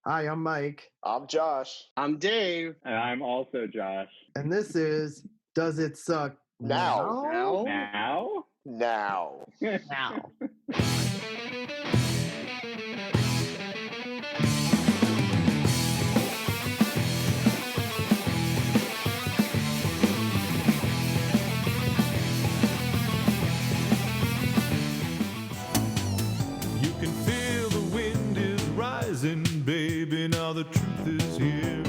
Hi, I'm Mike. I'm Josh. I'm Dave. And I'm also Josh. And this is Does It Suck Now? Now? Now. Now. You can feel the wind is rising, baby, now the truth is here.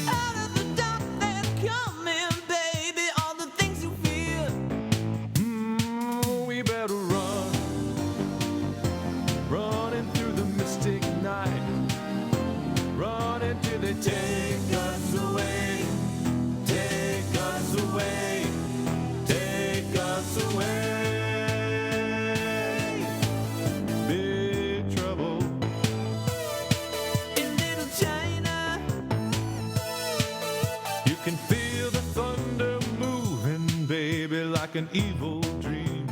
Out of the dark that's coming, baby, all the things you feel. We better running through the mystic night, running till they take us away, take us away, take us away. Big trouble. In little China, You can feel the thunder moving, baby, like an evil dream.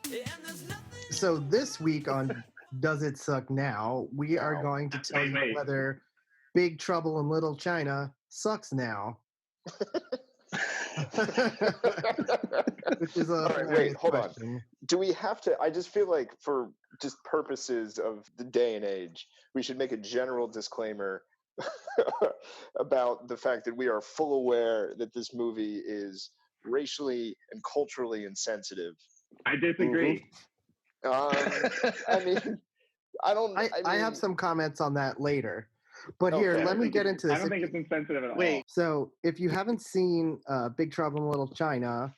and there's nothing. So this week on Does It Suck Now, we are Now. going to tell you Wait. whether Big Trouble in Little China sucks now. Which is a All right, wait, hilarious hold on. question. Do we have to? I just feel like for just purposes of the day and age, we should make a general disclaimer about the fact that we are full aware that this movie is racially and culturally insensitive. I disagree. I mean, I have some comments on that later. But here, Okay. let me get into this. I don't think it's insensitive at all. Wait. So, if you haven't seen Big Trouble in Little China,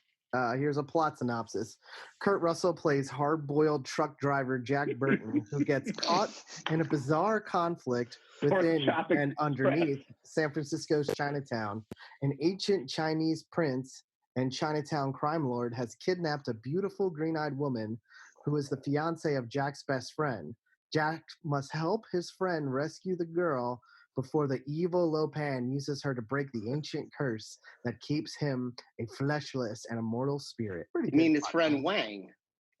here's a plot synopsis. Kurt Russell plays hard-boiled truck driver Jack Burton, who gets caught in a bizarre conflict within shopping and underneath San Francisco's Chinatown. An ancient Chinese prince and Chinatown crime lord has kidnapped a beautiful green-eyed woman who is the fiancée of Jack's best friend. Jack must help his friend rescue the girl before the evil Lopan uses her to break the ancient curse that keeps him a fleshless and immortal spirit. Pretty I mean, good his plot. friend Wang.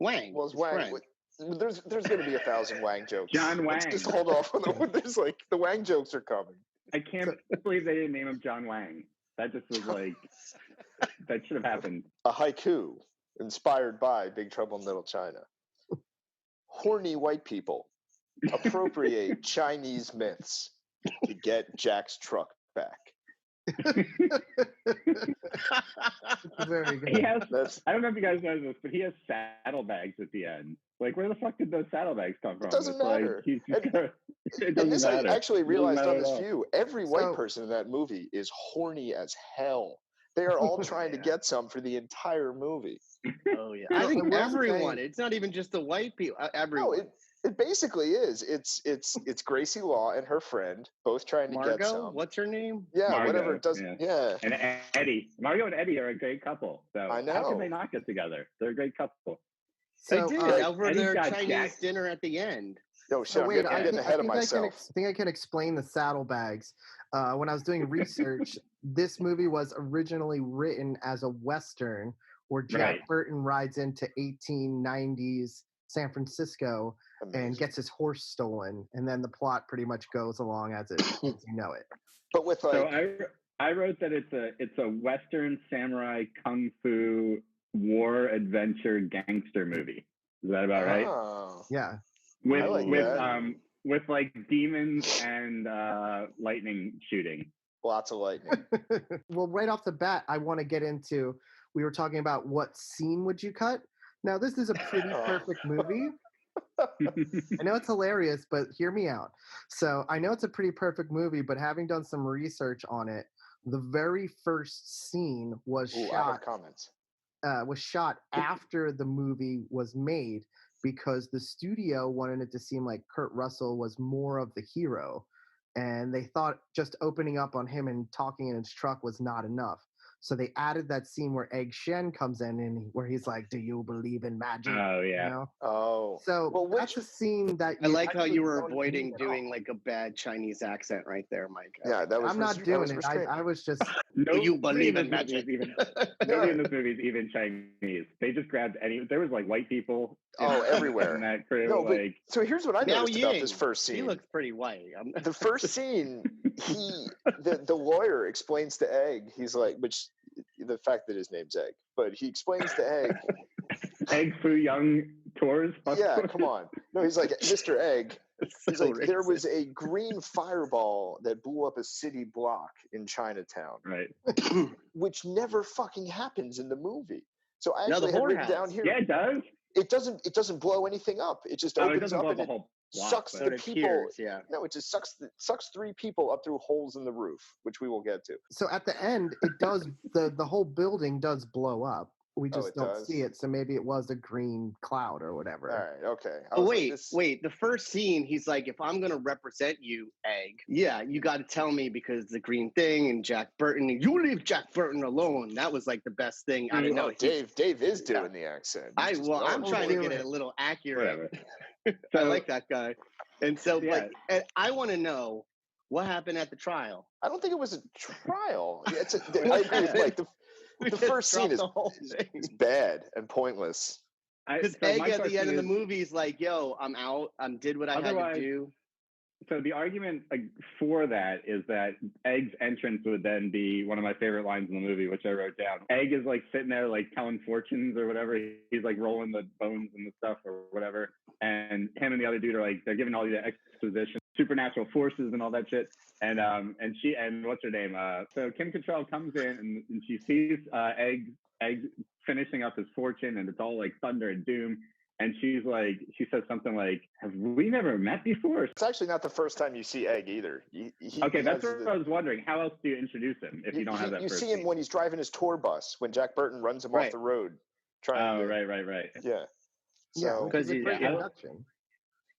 Wang. Well, it's his Wang. friend. There's going to be 1,000 Wang jokes. John Let's Wang. just hold off on the. There's like the Wang jokes are coming. I can't believe they didn't name him John Wang. That just was like, that should have happened. A haiku inspired by Big Trouble in Little China. Horny white people appropriate Chinese myths to get Jack's truck back. Very good. He has, That's I don't know if you guys know this, but he has saddlebags at the end. Like, where the fuck did those saddlebags come from? doesn't It's like, matter. it and doesn't this matter. I actually realized matter on at this all. view, every white So- person in that movie is horny as hell. They are all trying to Yeah. get some for the entire movie. Oh yeah. No, I think it wasn't everyone. saying- It's not even just the white people. No, Everyone. it basically is. It's Gracie Law and her friend both trying to get Margot. some. What's her name? Yeah, Margot, whatever it does. yeah. Yeah. And Eddie. Margot and Eddie are a great couple. So I how know. can they not get together? They're a great couple. So, they did uh, over Eddie's their got Chinese Jack. dinner at the end. No, So shit, wait, I'm getting ahead of myself. I think I can explain the saddlebags. When I was doing research, this movie was originally written as a Western where Jack Right. Burton rides into 1890s San Francisco and Amazing. gets his horse stolen, and then the plot pretty much goes along as it as you know it. But with like, So I wrote that it's a Western samurai kung fu war adventure gangster movie. Is that about right? oh, Yeah. With I like with that. with like demons and lightning shooting. lots of lightning. Well, right off the bat, I want to get into. We were talking about what scene would you cut. Now, this is a pretty perfect movie. I know it's hilarious, but hear me out. So I know it's a pretty perfect movie, but having done some research on it, the very first scene was Ooh, I shot have comments. after the movie was made because the studio wanted it to seem like Kurt Russell was more of the hero, and they thought just opening up on him and talking in his truck was not enough. So they added that scene where Egg Shen comes in and where he's like, "Do you believe in magic?" Oh yeah. You know? Oh, So Well, that's a scene that I like how actually you were don't avoiding need at all. doing like a bad Chinese accent right there, Mike. yeah, that was. I'm not that doing was it. restrained. I was just you believe in this movie magic? is even, nobody in this movie is even Chinese. They just grabbed there was like white people. Oh, everywhere. In that crew, No, but, like so here's what I Miao noticed about this Ying. first He scene. looks pretty white. The first scene, the lawyer explains to Egg, he's like, which the fact that his name's Egg, but he explains to Egg, Egg Foo Young tours. yeah, come on. No, he's like, Mr. Egg, he's So like, there racist. was a green fireball that blew up a city block in Chinatown, Right. which never fucking happens in the movie. So I No, the actually had whorehouse. written down here, Yeah, it does. it doesn't blow anything up. It just Oh, it opens doesn't up blow and the it whole block. sucks but- So the it people. appears, yeah. No, it just sucks 3 people up through holes in the roof, which we will get to. So at the end, it does the whole building does blow up. We Oh, just it don't does? see it. So maybe it was a green cloud or whatever. All right, okay. I Oh was like, wait, this- wait. The first scene, he's like, "If I'm gonna represent you, Egg, yeah, you got to tell me because the green thing and Jack Burton, and you leave Jack Burton alone." That was like the best thing. I don't No, know. He's- Dave is doing the accent. He's just I'm going trying for to it. get it a little accurate. Whatever. I So- like that guy, and so, Yeah. and I want to know what happened at the trial. I don't think it was a trial. Yeah, I agree with Mike. We The just first scene dropped is the whole thing. it's bad and pointless. Because so Egg my at the end of the question is- movie is like, "Yo, I'm out. I did what I had to Otherwise- do." So the argument for that is that Egg's entrance would then be one of my favorite lines in the movie, which I wrote down. Egg is like sitting there like telling fortunes or whatever. He's like rolling the bones and the stuff or whatever. And him and the other dude are like, they're giving all the exposition, supernatural forces and all that shit. And she, and what's her name? So Kim Cattrall comes in and she sees Egg finishing up his fortune, and it's all like thunder and doom. And she says something like, "Have we never met before?" It's actually not the first time you see Egg either. Okay, that's what I was wondering. How else do you introduce him if you don't have that You first see him scene? when he's driving his tour bus, when Jack Burton runs him off Right. the road. Trying Oh, to, right. Yeah. Yeah, So, which Because is a he- great yeah, I- introduction.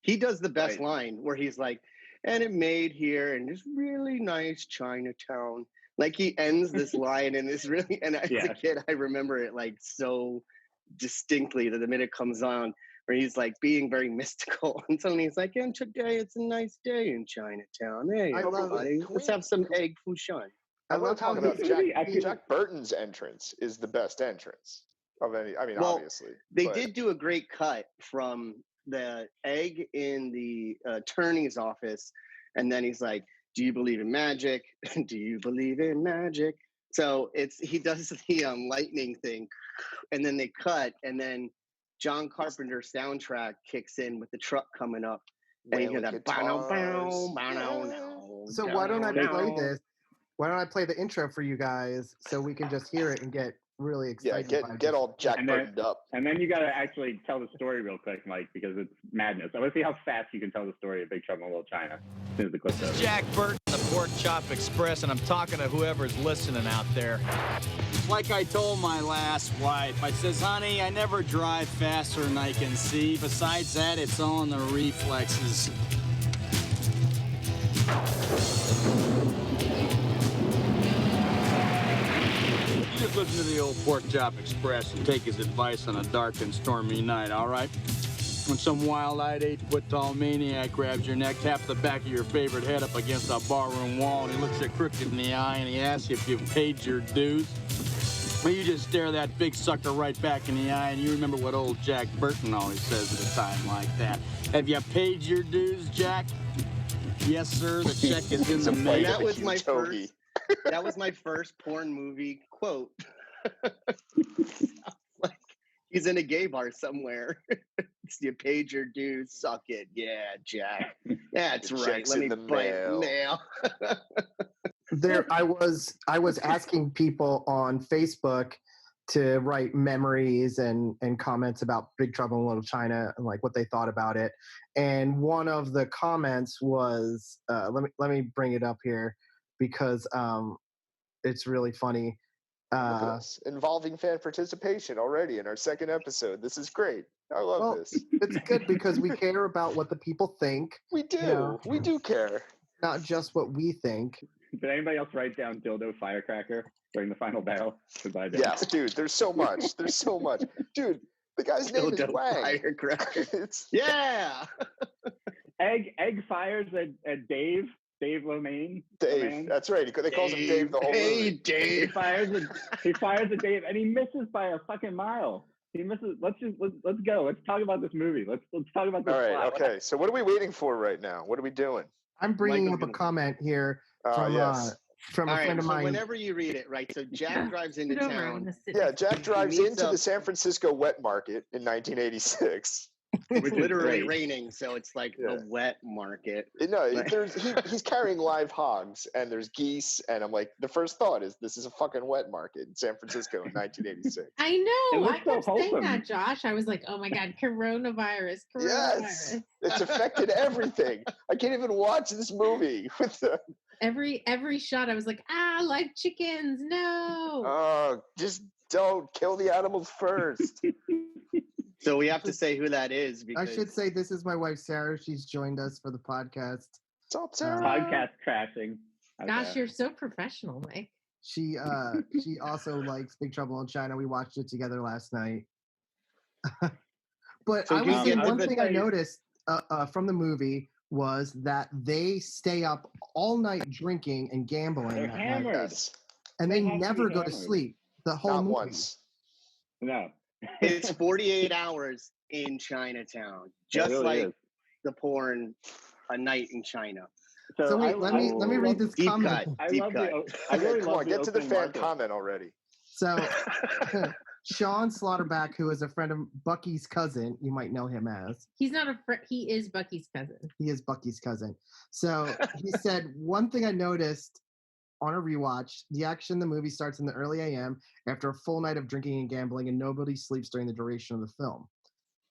He does the best Right. line where he's like, "And it made here in this really nice Chinatown." Like he ends this line and it's really, and as Yeah. a kid, I remember it like so distinctly that the minute it comes on where he's like being very mystical. And suddenly he's like, "And today it's a nice day in Chinatown. Hey, I love everybody, it. let's have some egg fouchon." I I want love to how talk about he's Jack- Jack Burton's entrance is the best entrance of any. I mean, Well, obviously. They but- did do a great cut from the Egg in the attorney's office, and then he's like, "Do you believe in magic? Do you believe in magic?" So he does the lightning thing, and then they cut, and then John Carpenter's soundtrack kicks in with the truck coming up, and you hear wailing that bow guitars. bow bow Yeah. now. So why don't I play down. this? Why don't I play the intro for you guys so we can just hear it and get really Yeah, excited? by get this? all Jack And then- Burtoned up. And then you got to actually tell the story real quick, Mike, because it's madness. I want to see how fast you can tell the story of Big Trouble in Little China as soon as the clip's over. Jack Burton, the Pork Chop Express, and I'm talking to whoever's listening out there. Like I told my last wife, I says, honey, I never drive faster than I can see. Besides that, it's all in the reflexes. You just listen to the old Pork Chop Express and take his advice on a dark and stormy night, all right? When some wild-eyed 8-foot-tall maniac grabs your neck, taps the back of your favorite head up against a barroom wall, and he looks you crooked in the eye, and he asks you if you've paid your dues. Well, you just stare that big sucker right back in the eye, and you remember what old Jack Burton always says at a time like that. Have you paid your dues, Jack? Yes, sir. The check is in It's the a mail. fight That of a was my huge togie. That was my first porn movie quote. Like he's in a gay bar somewhere. You paid your dues, suck it. Yeah, Jack. That's The right. check's Let in me the play mail. mail. There, I was asking people on Facebook to write memories and comments about Big Trouble in Little China and like what they thought about it. And one of the comments was, let me bring it up here because it's really funny. Look at us. Involving fan participation already in our second episode. This is great. I love Well, this. it's good because we care about what the people think, We do. Yeah. We do care. not just what we think. Did anybody else write down dildo firecracker during the final battle? Because I did. Yes, dude. There's so much. There's so much. Dude, the guy's name is Dildo Wang. firecracker. It's Yeah. Egg fires at Dave Dave Lomaine. Dave. Lomaine. That's right. They calls him Dave the whole Hey, movie. He Dave. fires a Dave, and he misses by a fucking mile. He misses. Let's go. Let's talk about this movie. Let's talk about this All right. plot. Okay. So what are we waiting for right now? What are we doing? I'm bringing Michael's up a gonna- comment here Oh, from yes. from All a right, friend of so mine. whenever you read it, right? So Jack drives into Sit over, I'm town. gonna sit Yeah, next to Jack you. drives meets into up- the San Francisco wet market in 1986. It's Which is literally great. raining, so it's like Yeah. a wet market. No, Right. he's carrying live hogs and there's geese, and I'm like, the first thought is this is a fucking wet market in San Francisco in 1986. I It know. looks I so kept saying wholesome. that, Josh. I was like, oh my God, coronavirus. Yes, it's affected everything. I can't even watch this movie with the Every shot, I was like, live chickens. No. just don't kill the animals first. So we have to say who that is I because should say this is my wife Sarah. She's joined us for the podcast. What's up, Sarah? Podcast crashing. Gosh, Okay. you're so professional, Mike. She also likes Big Trouble in China. We watched it together last night. But So I you would say get one the- thing I noticed from the movie was that they stay up all night drinking and gambling They're that night, hammered. Yes, and they They have to be never go to hammered. sleep the whole not movie. once. No. it's 48 hours in Chinatown, It just really like is. the porn A Night in China. So wait, let me read this Deep comment. cut. I Deep love cut. I really Come love on, get to the opening fan market. comment already. So Sean Slaughterback, who is a friend of Bucky's cousin, you might know him as. He's not a he is Bucky's cousin. He is Bucky's cousin. So he said, one thing I noticed on a rewatch, the action in the movie starts in the early AM after a full night of drinking and gambling, and nobody sleeps during the duration of the film.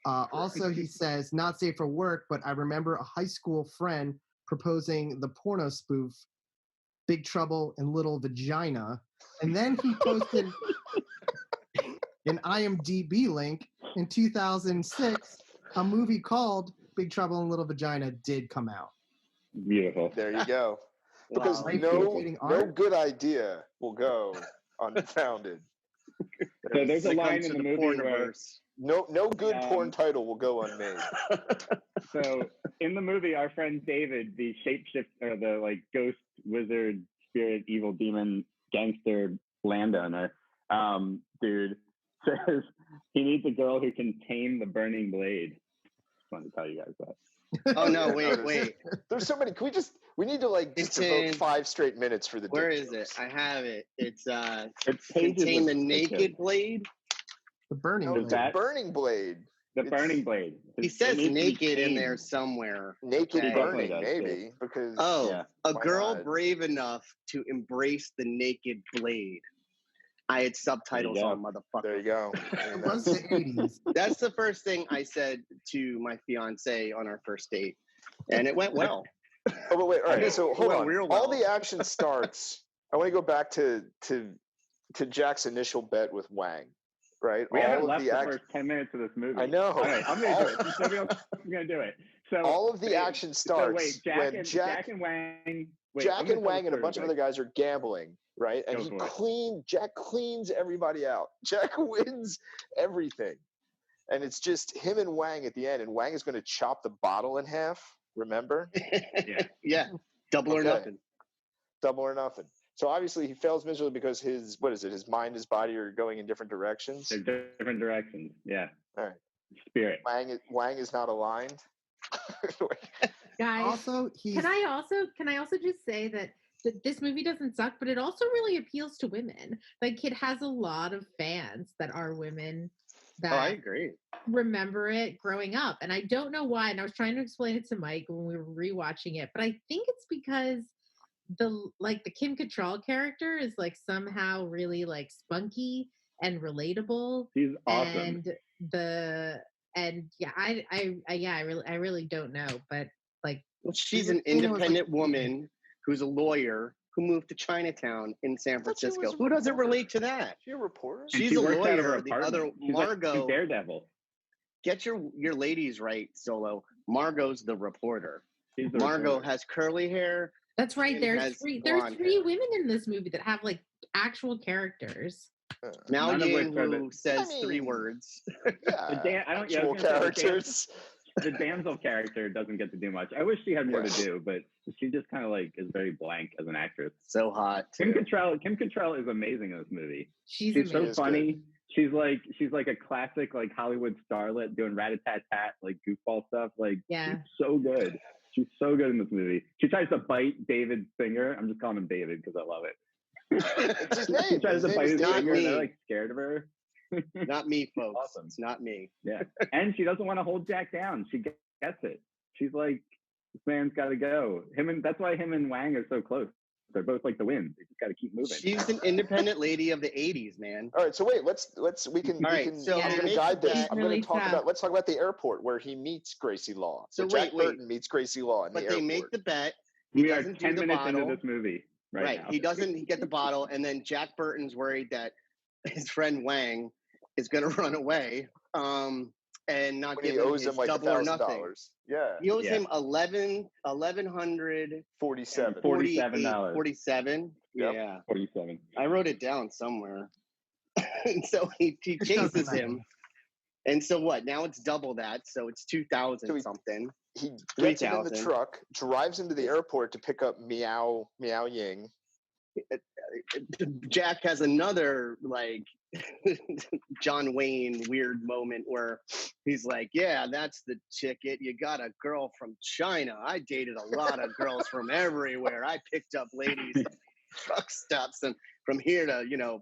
Also, he says, not safe for work, but I remember a high school friend proposing the porno spoof, Big Trouble in Little Vagina. And then he posted an IMDb link in 2006. A movie called Big Trouble in Little Vagina did come out. Beautiful. There you go. Because Wow. no Art? good idea will go unfounded. So there's a When it line comes in to the movie where porniverse. No good porn title will go unmade. so in the movie, our friend David, the shapeshift or the like ghost wizard spirit evil demon gangster landowner dude says he needs a girl who can tame the burning blade. Just wanted to tell you guys that. Oh no, wait. There's so many. We need to like just It's devote in- 5 straight minutes for the Where dick is it? jokes. I have it. It's It's pages contain of the dick naked jokes. blade. The Burning No, Blade. the that- burning blade. The It's- burning blade. He It says needs to be naked in tamed. there somewhere. Naked Okay. burning, Definitely does, maybe, because Oh, Yeah. a Why girl not? brave enough to embrace the naked blade. I had subtitles go. on, motherfucker. there you go. It was the 80s. That's the first thing I said to my fiance on our first date, and it went well. Oh, but wait, all right. Okay. So hold Well, on. real All well. the action starts. I want to go back to Jack's initial bet with Wang, right? We all haven't of left the the act- first 10 minutes of this movie. I know. All right, I'm going to do it. Since nobody else is going to do it. So all of the wait, action starts So wait, when Jack and Wang. Wait, Jack I'm gonna and tell Wang the and a story bunch of real other guys are gambling, right? And Go for it. Jack cleans everybody out. Jack wins everything. And it's just him and Wang at the end, and Wang is going to chop the bottle in half, remember? Yeah, double or Okay. nothing. Double or nothing. So obviously he fails miserably because his mind, his body are going in different directions. They're different directions. Yeah. All right. Spirit. Wang is not aligned. Guys, Also, he's can I also just say that this movie doesn't suck, but it also really appeals to women. Like it has a lot of fans that are women that Oh, I agree. remember it growing up. And I don't know why. And I was trying to explain it to Mike when we were rewatching it, but I think it's because the Kim Cattrall character is like somehow really like spunky and relatable. He's awesome. I really don't know, but like Well, she's You an would think it was, like, independent woman who's a lawyer who moved to Chinatown in San thought she was Francisco. a Who doesn't reporter. relate to that? She a reporter? And She's she a works out of her lawyer. The other apartment. She's like Margot. Daredevil. Get your ladies right, Solo. Margot's the reporter. She's the Margot reporter. has curly hair. that's right. Kim There's has three blonde hair. women in this movie that have like actual characters. Mao None of which Ying, are who says I 3 mean, words. Yeah, I don't- yeah, I actual was gonna say, characters. the damsel character doesn't get to do much. I wish she had more to do, but she just kind of like is very blank as an actress. So hot. Kim too. Cattrall is amazing in this movie. She's She's so amazing. funny. She's like a classic like Hollywood starlet doing rat-a-tat-tat like goofball stuff. Like Yeah. she's so good. She's so good in this movie. She tries to bite David's finger. I'm just calling him David because I love it. It's his name. She tries His to name bite is his not finger, and me. they're like scared of her. Not me, folks. Awesome. It's not me. Yeah, and she doesn't want to hold Jack down. She gets it. She's like, this man's got to go. That's why him and Wang are so close. They're both like the wind. They just got to keep moving. She's an independent lady of the 80s, man. All right, so wait, let's we can All right, we can so I'm to gonna make guide this. that- I'm Really gonna talk tough. about let's talk about the airport where he meets Gracie Law. So Jack wait. Burton meets Gracie Law in But the they airport. make the bet. He We are doesn't 10 do the minutes bottle. into this movie right now. He doesn't get the bottle, and then Jack Burton's worried that his friend Wang is going to run away and not When give he him owes his him like double or nothing. $1,000. Yeah, He owes Yeah. him $1,147. 47. $47. 47. Yep. Yeah, 47. I wrote it down somewhere. And so he chases him. And so what? Now it's double that, so it's 2,000 So he- something. He gets him in the 3,000. truck, drives into the airport to pick up Meow Ying. Jack has another like John Wayne weird moment where he's like, "Yeah, that's the ticket. You got a girl from China. I dated a lot of girls from everywhere. I picked up ladies at truck stops and from here to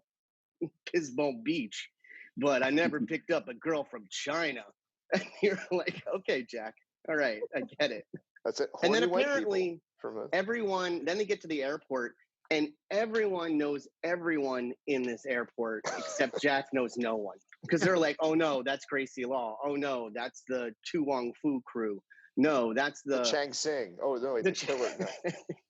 Pismo Beach, but I never picked up a girl from China." And you're like, "Okay, Jack, all right, I get it." That's it. And then Horny white apparently people from a, everyone, then they get to the airport and everyone knows everyone in this airport except Jack knows no one. Because they're like, "Oh no, that's Gracie Law. Oh no, that's the Tu Wong Fu crew. No, that's the the Chang Sing. Oh no, wait, the killer. No.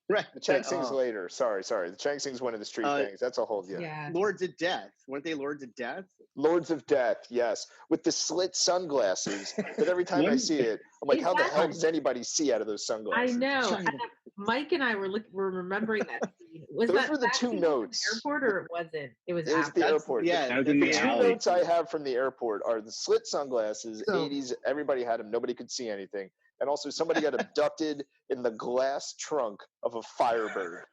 right. The Chang Sing's later. Sorry. The Chang Sing's one of the street gangs. That's a whole Yeah. Lords of Death. Weren't they Lords of Death? Lords of Death, yes, with the slit sunglasses. But every time I see it, I'm like, how the hell does anybody see out of those I sunglasses? know. And Mike and I were remembering that scene. Was Those that were the that two scene in notes. the airport or it wasn't? It was It was after. the airport. Yeah, That was in The the two alley. notes I have from the airport are the slit sunglasses, So- 80s, everybody had them, nobody could see anything. And also somebody got abducted in the glass trunk of a Firebird.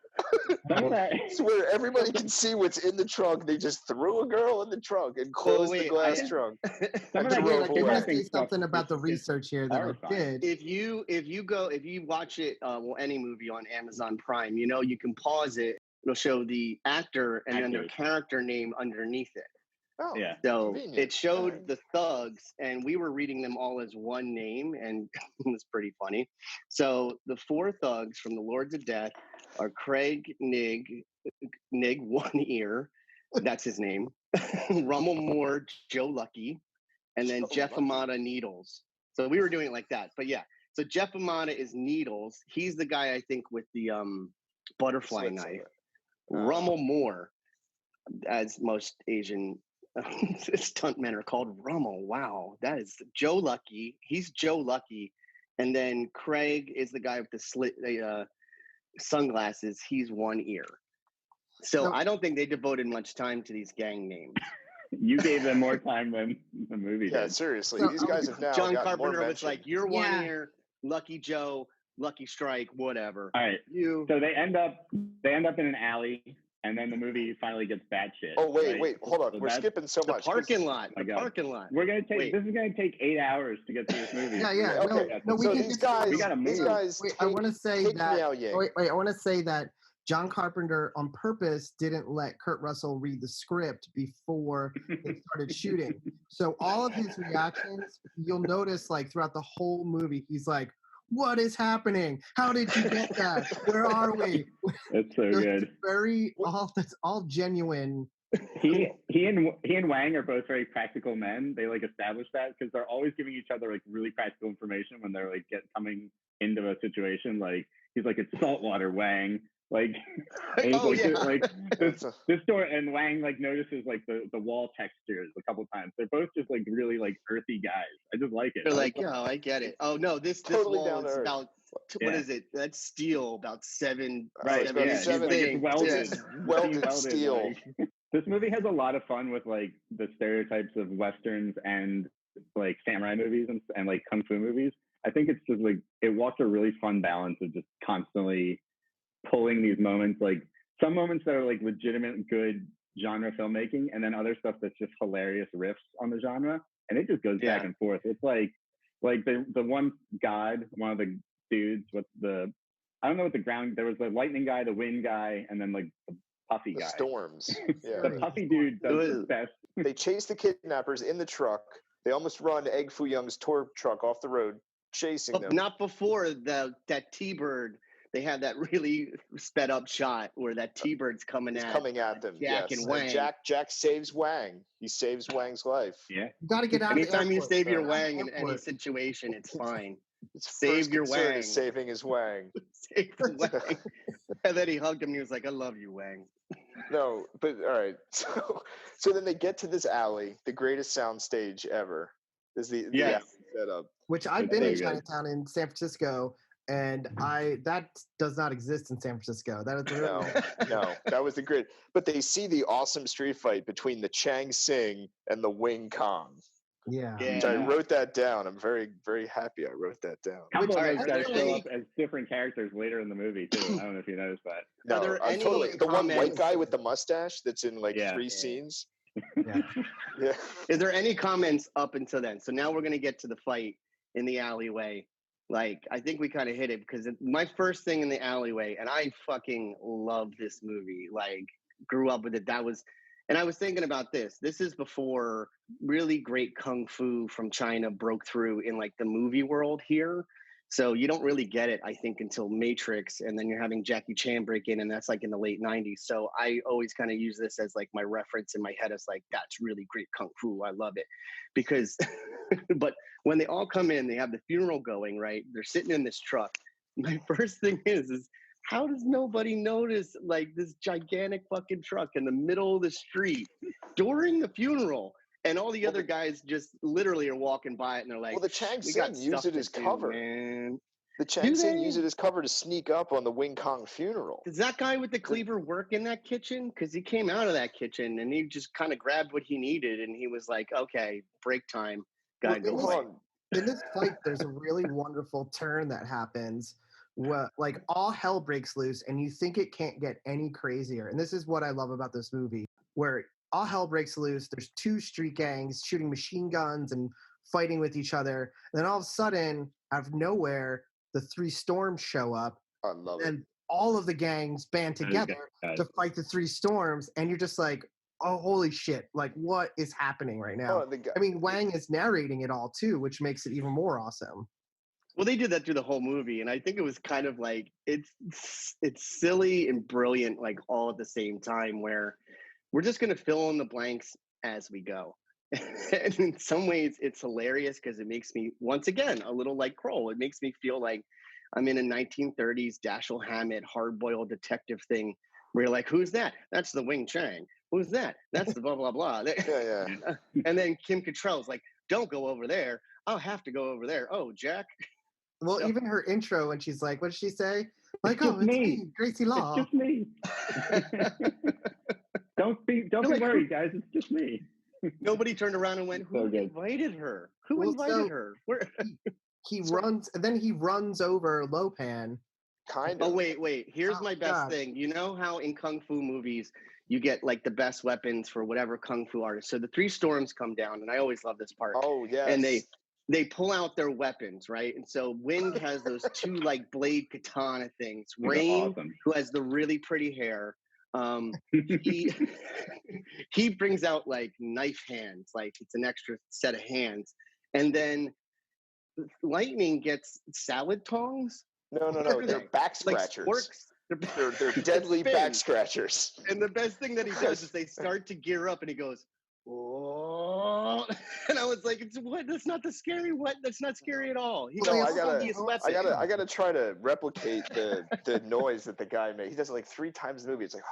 Some of that, It's where everybody can see what's in the trunk. They just threw a girl in the trunk and closed the wait, glass I- trunk. some of I that drove I away. want to kidnapping say stuff something about the is research here that I horrifying. did. If you watch it, any movie on Amazon Prime, you can pause it. It'll show the actor and then their Actors. character name underneath it. Oh, Yeah. So convenient. it showed Alright. the thugs, and we were reading them all as one name, and it was pretty funny. So the four thugs from the Lords of Death are Craig Nig One Ear, that's his name, Rummel Moore, Joe Lucky, and then Joe Jeff Lucky. Amata Needles. So we were doing it like that. But yeah, so Jeff Amata is Needles. He's the guy I think with the butterfly Slit knife. sunglasses. Rummel Moore, as most Asian stuntmen are called, Rummel. Wow, that is Joe Lucky. He's Joe Lucky, and then Craig is the guy with the slit sunglasses. He's One Ear. So No. I don't think they devoted much time to these gang names. you gave them more time than the movie Yeah, did. seriously. So, These guys have now John gotten more Carpenter was mention. like, "You're One Yeah. Ear, Lucky Joe, Lucky Strike, whatever." All right. You. So they end up in an alley, and then the movie finally gets batshit. Oh, wait, right? hold on. So We're that's- skipping so The much. 'cause- parking lot. My The God. parking lot. We're gonna take. Wait. This is gonna take 8 hours to get through this movie. Yeah, yeah. Okay, No, we so can these just- guys, We gotta these move. guys Wait, take, I want to say take that. Meow Ying. Wait, I want to say that John Carpenter on purpose didn't let Kurt Russell read the script before they started shooting. So all of his reactions, you'll notice, like throughout the whole movie, he's like, "What is happening? How did you get that? Where are we?" That's so So good. it's that's all genuine. He and Wang are both very practical men. They like establish that because they're always giving each other like really practical information when they're like coming into a situation. Like he's like, "It's saltwater, Wang." Like, and he's Oh, like, yeah. like It's a- this door, and Wang like notices like the wall textures a couple times. They're both just like really like earthy guys. I just like it. They're like, "Yo, I get it. Oh no, this Totally wall down to is earth. about Yeah. what is it? That's steel, about seven. Right, it's about yeah, seven he's like, things. it's welded, Yeah. it's Welded being steel. like- this movie has a lot of fun with like the stereotypes of westerns and like samurai movies and like kung fu movies. I think it's just like it walks a really fun balance of just constantly pulling these moments, like some moments that are like legitimate good genre filmmaking, and then other stuff that's just hilarious riffs on the genre, and it just goes back and forth. It's like the one god, one of the dudes, what's the I don't know what the ground. There was the lightning guy, the wind guy, and then like the puffy The guy. storms. Yeah. The puffy dude does the best. They chase the kidnappers in the truck. They almost run Egg Foo Young's tour truck off the road, chasing them. Not before that T-Bird. They had that really sped up shot where that T-Bird's coming at them. Jack and Wang. Jack saves Wang. He saves Wang's life. Yeah. You got to get out of the Anytime you airport. save your Wang in any situation, it's fine. It's Save your Wang. Saving his Wang. Save your Wang. And then he hugged him and he was like, I love you, Wang. No, but all right. So then they get to this alley, the greatest soundstage ever. Is the alley setup. Which I've been in Chinatown in San Francisco, and that does not exist in San Francisco. That is no, that was the great. But they see the awesome street fight between the Chang Sing and the Wing Kong. Yeah. Which I wrote that down. I'm very, very happy I wrote that down. A couple of those guys show up as different characters later in the movie too. I don't know if you noticed that. No, totally. The one white guy with the mustache that's in like 3 scenes. Yeah. Is there any comments up until then? So now we're gonna get to the fight in the alleyway. Like, I think we kind of hit it because my first thing in the alleyway, and I fucking love this movie. Like, grew up with it. And I was thinking about this. This is before really great kung fu from China broke through in like the movie world here. So you don't really get it, I think, until Matrix, and then you're having Jackie Chan break in, and that's like in the late 90s. So I always kind of use this as like my reference in my head as like, that's really great kung fu. I love it. Because, but when they all come in, they have the funeral going, right? They're sitting in this truck. My first thing is how does nobody notice like this gigantic fucking truck in the middle of the street during the funeral? And all the other guys just literally are walking by it, and they're like, well, the Chang Sing use it as cover. Man. The Chang Sing use it as cover to sneak up on the Wing Kong funeral. Does that guy with the cleaver work in that kitchen? Because he came out of that kitchen and he just kind of grabbed what he needed, and he was like, okay, break time. Gotta go fight. In this fight, there's a really wonderful turn that happens where like all hell breaks loose, and you think it can't get any crazier. And this is what I love about this movie, where all hell breaks loose. There's 2 street gangs shooting machine guns and fighting with each other. And then all of a sudden, out of nowhere, the 3 storms show up. I love and all of the gangs band together to fight the 3 storms. And you're just like, oh, holy shit. Like, what is happening right now? I mean, Wang is narrating it all, too, which makes it even more awesome. Well, they did that through the whole movie, and I think it was kind of like it's silly and brilliant, like all at the same time, where we're just going to fill in the blanks as we go. And in some ways, it's hilarious because it makes me, once again, a little like Kroll. It makes me feel like I'm in a 1930s Dashiell Hammett hard-boiled detective thing where you're like, who's that? That's the Wing Chang. Who's that? That's the blah, blah, blah. Yeah. And then Kim Cattrall's like, don't go over there. I'll have to go over there. Oh, Jack. Well, even her intro, when she's like, what did she say? Like, it's me, Gracie Law. It's just me. Don't be worried, guys. It's just me. Nobody turned around and went, who invited her? Who invited her? Where? He runs, and then he runs over Lopan. Kind of. Oh, wait. Here's my best thing. You know how in Kung Fu movies, you get like the best weapons for whatever Kung Fu artist. So the 3 storms come down, and I always love this part. Oh, yes. And they pull out their weapons, right? And so Wind has those 2 like blade katana things. Rain, who has the really pretty hair, he brings out like knife hands, like it's an extra set of hands. And then Lightning gets salad tongs. No, they're back scratchers. Like they're deadly back scratchers. And the best thing that he does is they start to gear up, and he goes, oh, and I was like, "What? That's not the scary. What? That's not scary at all." I gotta try to replicate the noise that the guy made. He does it like 3 times in the movie. It's like,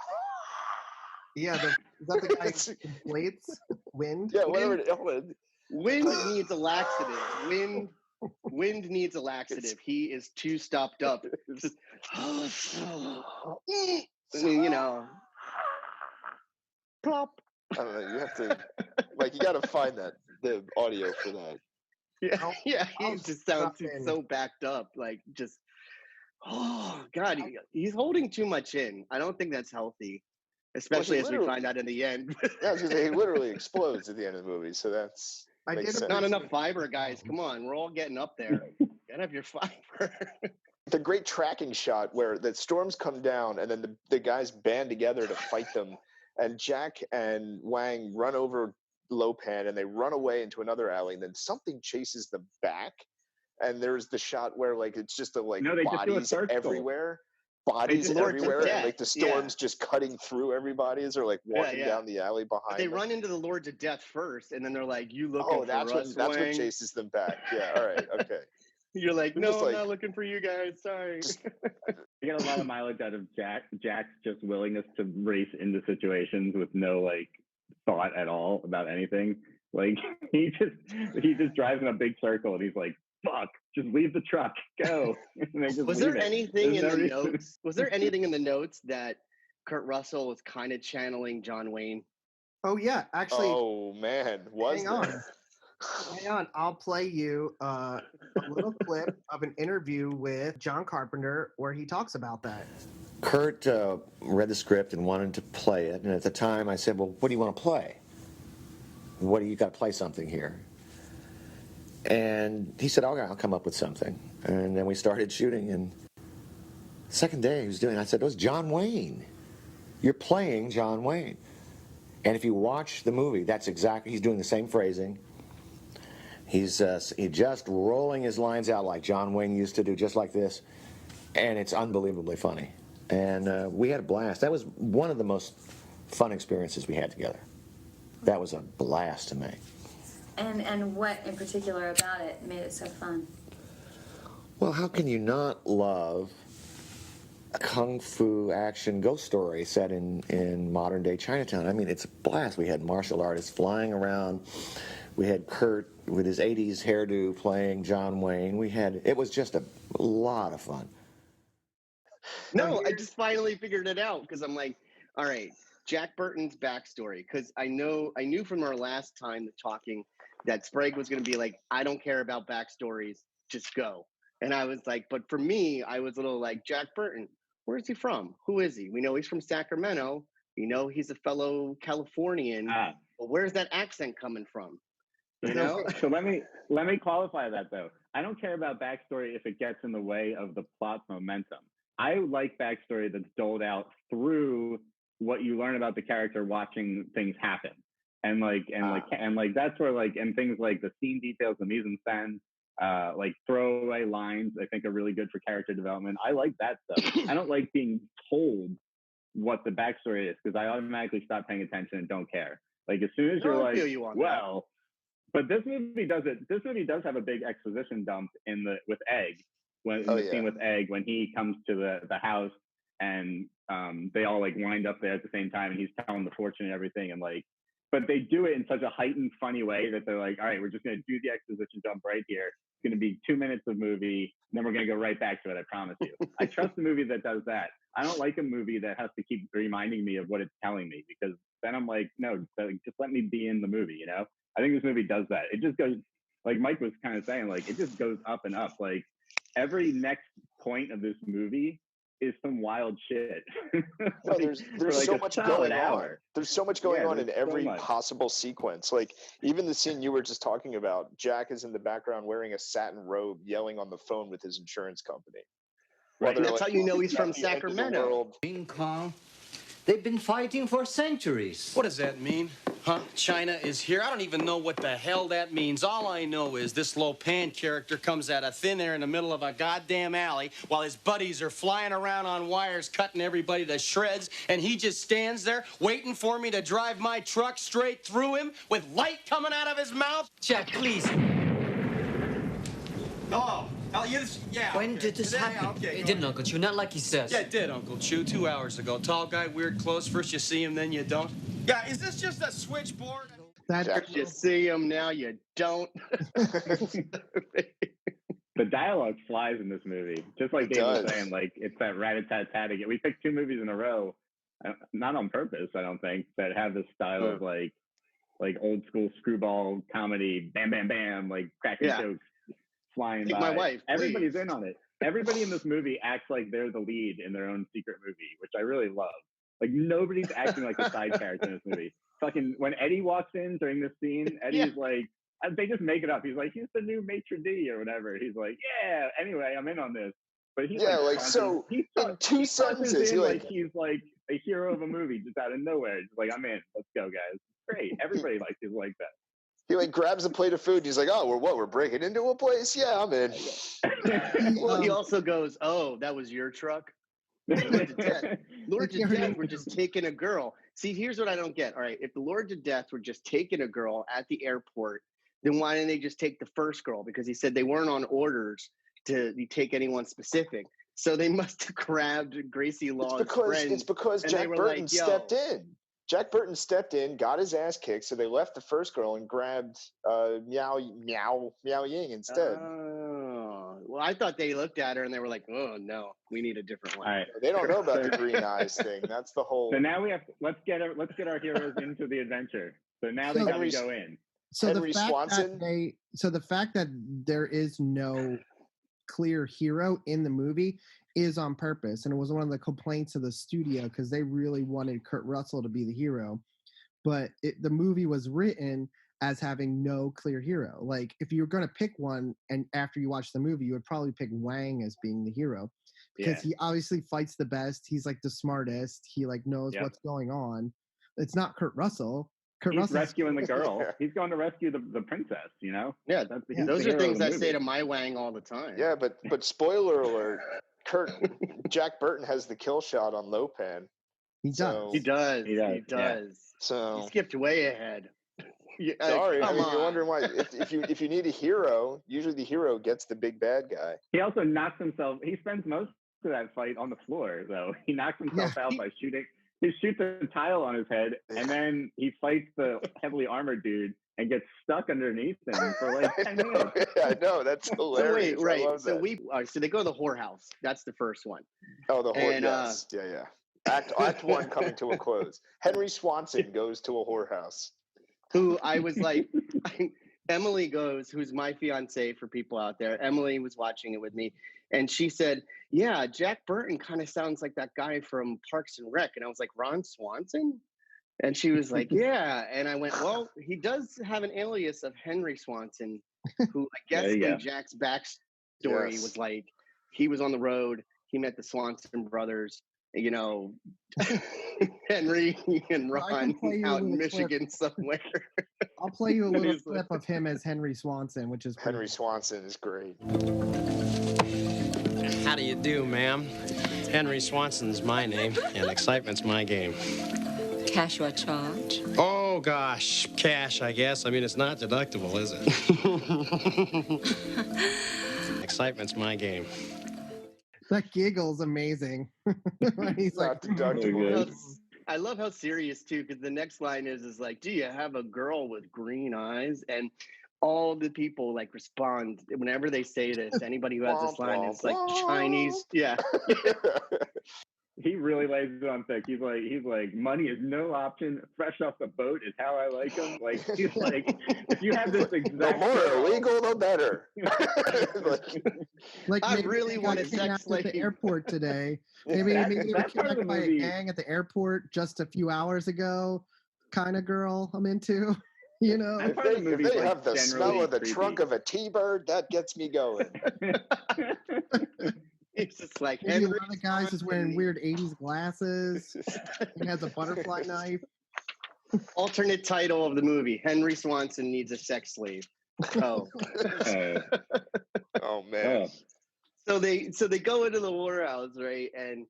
yeah. Is that the guy who inflates Wind? Yeah, whatever. Wind needs a laxative. Wind needs a laxative. He is too stopped up. Just, plop. I don't know. You have to, like, you got to find that the audio for that. Yeah, I'll- yeah. He I'll just sounds stop in. so backed up, like just. Oh God, he's holding too much in. I don't think that's healthy, especially as we literally- find out in the end. Yeah, I was gonna say, he literally explodes at the end of the movie, so that's I makes did sense. Not enough fiber, guys. Come on, we're all getting up there. Get up your fiber. The great tracking shot where the storms come down and then the guys band together to fight them, and Jack and Wang run over Lopan and they run away into another alley, and then something chases them back, and there's the shot where like it's just No, they just do a bodies circle. everywhere. Bodies just- Lords of everywhere, and Death, like the storms just cutting through everybody as they're like walking yeah. down the alley But behind they them. run into the Lords of Death first, and then they're like, "You looking Oh, for that's us, what Wang?" chases them back. Yeah, all right, okay. You're like, They're "No, just I'm like- not looking for you guys. Sorry." I get a lot of mileage out of Jack's just willingness to race into situations with no like thought at all about anything. Like he just drives in a big circle and he's like, "Fuck, just leave the truck, go." And they just Was leave there it. anything There's in no the reason- notes? Was there anything in the notes that Kurt Russell was kind of channeling John Wayne? Oh yeah, actually, Oh man, was hang there? on. Hang on, I'll play you a little clip of an interview with John Carpenter where he talks about that. Kurt read the script and wanted to play it, and at the time I said, "Well, what do you want to play? What do you got to play something here?" And he said, "Okay, I'll come up with something." And then we started shooting, and the second day he was doing it, I said, "It was John Wayne. You're playing John Wayne." And if you watch the movie, that's exactly, he's doing the same phrasing. He's just rolling his lines out like John Wayne used to do, just like this. And it's unbelievably funny. And we had a blast. That was one of the most fun experiences we had together. That was a blast to make. And what in particular about it made it so fun? Well, how can you not love a kung fu action ghost story set in modern day Chinatown? I mean, it's a blast. We had martial artists flying around. We had Kurt with his 80s hairdo playing John Wayne. It was just a lot of fun. No, I just finally figured it out because I'm like, all right, Jack Burton's backstory. Because I knew from our last time talking that Sprague was going to be like, I don't care about backstories, just go. And I was like, but for me, I was a little like, Jack Burton, where is he from? Who is he? We know he's from Sacramento. We know he's a fellow Californian. But where's that accent coming from? You know? So let me qualify that though. I don't care about backstory if it gets in the way of the plot's momentum. I like backstory that's doled out through what you learn about the character watching things happen. And that's where like, and things like the scene details, the mise en scène, like throwaway lines, I think are really good for character development. I like that stuff. I don't like being told what the backstory is because I automatically stop paying attention and don't care. Like as soon as you're like, well, but this movie does it. This movie does have a big exposition dump with Egg. Scene with Egg when he comes to the house and they all like wind up there at the same time and he's telling the fortune and everything and like, but they do it in such a heightened, funny way that they're like, all right, we're just going to do the exposition dump right here. It's going to be 2 minutes of movie, and then we're going to go right back to it. I promise you. I trust a movie that does that. I don't like a movie that has to keep reminding me of what it's telling me because then I'm like, no, just let me be in the movie, you know? I think this movie does that. It just goes, like Mike was kind of saying, like, it just goes up and up. Like, every next point of this movie is some wild shit. Like, there's so much going on. There's so much going on in every possible sequence. Like even the scene you were just talking about, Jack is in the background wearing a satin robe, yelling on the phone with his insurance company. Right. That's how you know he's from Sacramento. King Kong. They've been fighting for centuries. What does that mean? Huh? China is here? I don't even know what the hell that means. All I know is this Lopan character comes out of thin air in the middle of a goddamn alley while his buddies are flying around on wires cutting everybody to shreds, and he just stands there waiting for me to drive my truck straight through him with light coming out of his mouth? Jack, please. Oh, yeah. When did this happen? Okay, It didn't, Uncle Chu, not like he says. Yeah, it did, Uncle Chu, 2 hours ago. Tall guy, weird clothes. First you see him, then you don't. Yeah, is this just a switchboard? You see him now, you don't. The dialogue flies in this movie, just like Dave was saying. Like it's that rat-a-tat-tat again. We picked 2 movies in a row, not on purpose, I don't think, that have this style of like like old school screwball comedy, bam, bam, bam, like cracking jokes flying Take by. my wife, Everybody's please. in on it. Everybody in this movie acts like they're the lead in their own secret movie, which I really love. Like nobody's acting like a side character in this movie. Fucking when Eddie walks in during this scene, Eddie's like, they just make it up. He's like, he's the new maitre d' or whatever. He's like, yeah. Anyway, I'm in on this. But he's in two sentences, he's like a hero of a movie just out of nowhere. Just like, I'm in. Let's go, guys. Great. Everybody like is like that. He like grabs a plate of food and he's like, oh, we're breaking into a place? Yeah, I'm in. Well, he also goes, oh, that was your truck? Lord to Death were just taking a girl. See, here's what I don't get. All right, if the Lord to Death were just taking a girl at the airport, then why didn't they just take the first girl? Because he said they weren't on orders to take anyone specific. So they must have grabbed Gracie Law's friend. It's because Jack Burton stepped in. Jack Burton stepped in, got his ass kicked, so they left the first girl and grabbed Miao Ying instead. Oh, well, I thought they looked at her and they were like, "Oh no, we need a different one." All right. They don't know about the green eyes thing. That's the whole. So now let's get our heroes into the adventure. So now they got to go in. So Henry the fact Swanson. the fact that there is no clear hero in the movie is on purpose, and it was one of the complaints of the studio because they really wanted Kurt Russell to be the hero, but the movie was written as having no clear hero. Like if you were going to pick one, and after you watch the movie, you would probably pick Wang as being the hero because he obviously fights the best. He's like the smartest. He like knows what's going on. It's not Kurt Russell. He's rescuing the girl. He's going to rescue the princess, you know? Yeah, those are things I say to my Wang all the time. Yeah, but spoiler alert, Jack Burton has the kill shot on Lopan. He does. So, He does. Yeah. So he skipped way ahead. Sorry, I mean, you're wondering why. If you need a hero, usually the hero gets the big bad guy. He also knocks himself. He spends most of that fight on the floor, though. He knocks himself out by shooting. He shoots a tile on his head, and then he fights the heavily armored dude and gets stuck underneath him for like 10 minutes. Yeah, I know. That's hilarious. So wait, I love so that. so they go to the whorehouse. That's the first one. Oh, the whore. And, yes. Yeah. Act one coming to a close. Henry Swanson goes to a whorehouse. Who I was like, Emily goes, who's my fiance for people out there. Emily was watching it with me, and she said, "Yeah, Jack Burton kind of sounds like that guy from Parks and Rec." And I was like, "Ron Swanson?" And she was like, "Yeah." And I went, "Well, he does have an alias of Henry Swanson, who I guess in Jack's backstory was like, he was on the road, he met the Swanson brothers, you know, Henry and Ron out in Michigan somewhere." I'll play you a little clip of him as Henry Swanson, which is Henry Swanson is great. How do you do, ma'am? Henry Swanson's my name, and excitement's my game. Cash or charge? Oh, gosh, cash, I guess. I mean, it's not deductible, is it? Excitement's my game. That giggle's amazing. He's like, deductible. I love how serious too, because the next line is like, "Do you have a girl with green eyes?" And all the people like respond whenever they say this. Anybody who has this line is like Chinese. Yeah. He really lays it on thick. He's like, money is no option. Fresh off the boat is how I like him. Like, he's like, if you have this exact the more illegal, the better. like I really want to sex at the airport today. Maybe you were kidnapped by a gang at the airport just a few hours ago. Kind of girl I'm into. You know, if they have the smell of the trunk of a T-bird, that gets me going. It's just like Maybe one of the guys is wearing weird 80s glasses. He has a butterfly knife. Alternate title of the movie: Henry Swanson needs a sex slave. Oh. Oh man. So they go into the whorehouse, right? And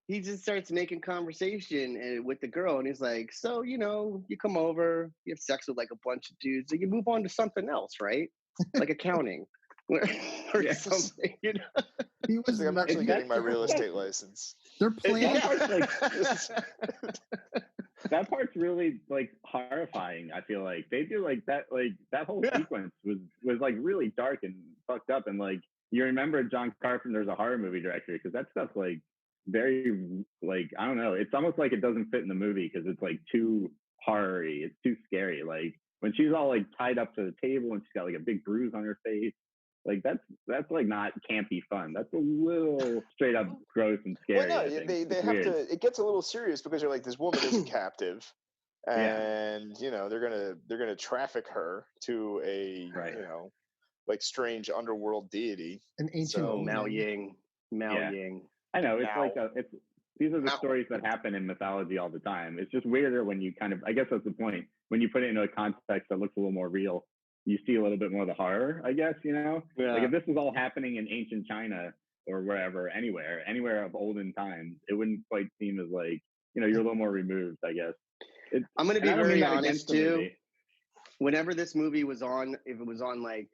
he just starts making conversation with the girl, and he's like, "So, you know, you come over, you have sex with like a bunch of dudes, and you move on to something else, right? Like accounting." Or something, you know. He was I'm actually getting my real estate license. They're playing. That part's really like horrifying. I feel like they do like that whole sequence was like really dark and fucked up, and like you remember John Carpenter's a horror movie director because that stuff's like very like I don't know. It's almost like it doesn't fit in the movie because it's like too horror-y. It's too scary. Like when she's all like tied up to the table and she's got like a big bruise on her face. Like that's like not campy fun. That's a little straight up gross and scary. Well, I no, think. they It's have weird. to. It gets a little serious because you're like, this woman is a captive, Yeah. and you know they're gonna traffic her to a Right. you know like strange underworld deity. An ancient So- Mao Ying. Yeah. Ying. I know it's Now- like these are the Now- stories that happen in mythology all the time. It's just weirder when you kind of, I guess that's the point, when you put it into a context that looks a little more real. You see a little bit more of the horror, I guess. You know, Yeah. like if this was all happening in ancient China or wherever, anywhere of olden times, it wouldn't quite seem as like, you know, you're a little more removed, I guess. I'm going to be and I don't mean very that honest against the too. movie. Whenever this movie was on, if it was on like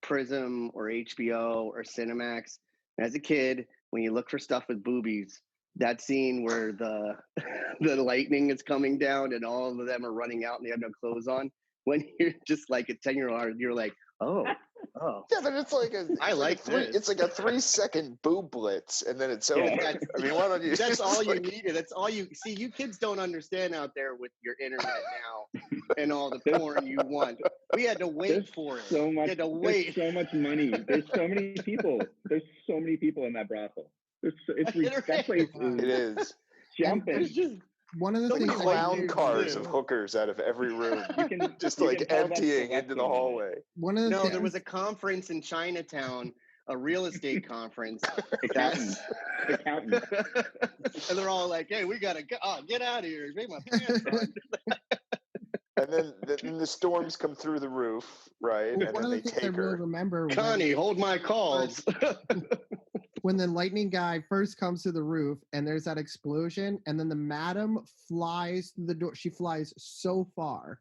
Prism or HBO or Cinemax, as a kid, when you look for stuff with boobies, that scene where the the lightning is coming down and all of them are running out and they have no clothes on, when you're just like a 10-year-old, you're like, oh. Yeah, but it's like I like this. It's like a 3-second boob blitz, and then it's over. Yeah, I mean, why don't you? That's just all you like- needed. That's all you see. You kids don't understand out there with your internet now and all the porn you want. We had to wait There's for it. so much. We had to There's wait. so much money. There's so many people. There's so many people in that brothel. That place It is. jumping. There's just One of the so things many I Clown did cars do- of hookers out of every room, just you like can tell that's emptying into the selective. hallway. One of the no. things, There was a conference in Chinatown, a real estate conference. Accountants. Accountants. And they're all like, "Hey, we gotta go. Oh, get out of here! Make my pants on." And then the storms come through the roof, right? And one then of they the things I take really her. remember Connie, hold my calls. when the lightning guy first comes to the roof and there's that explosion, and then the madam flies through the door. She flies so far.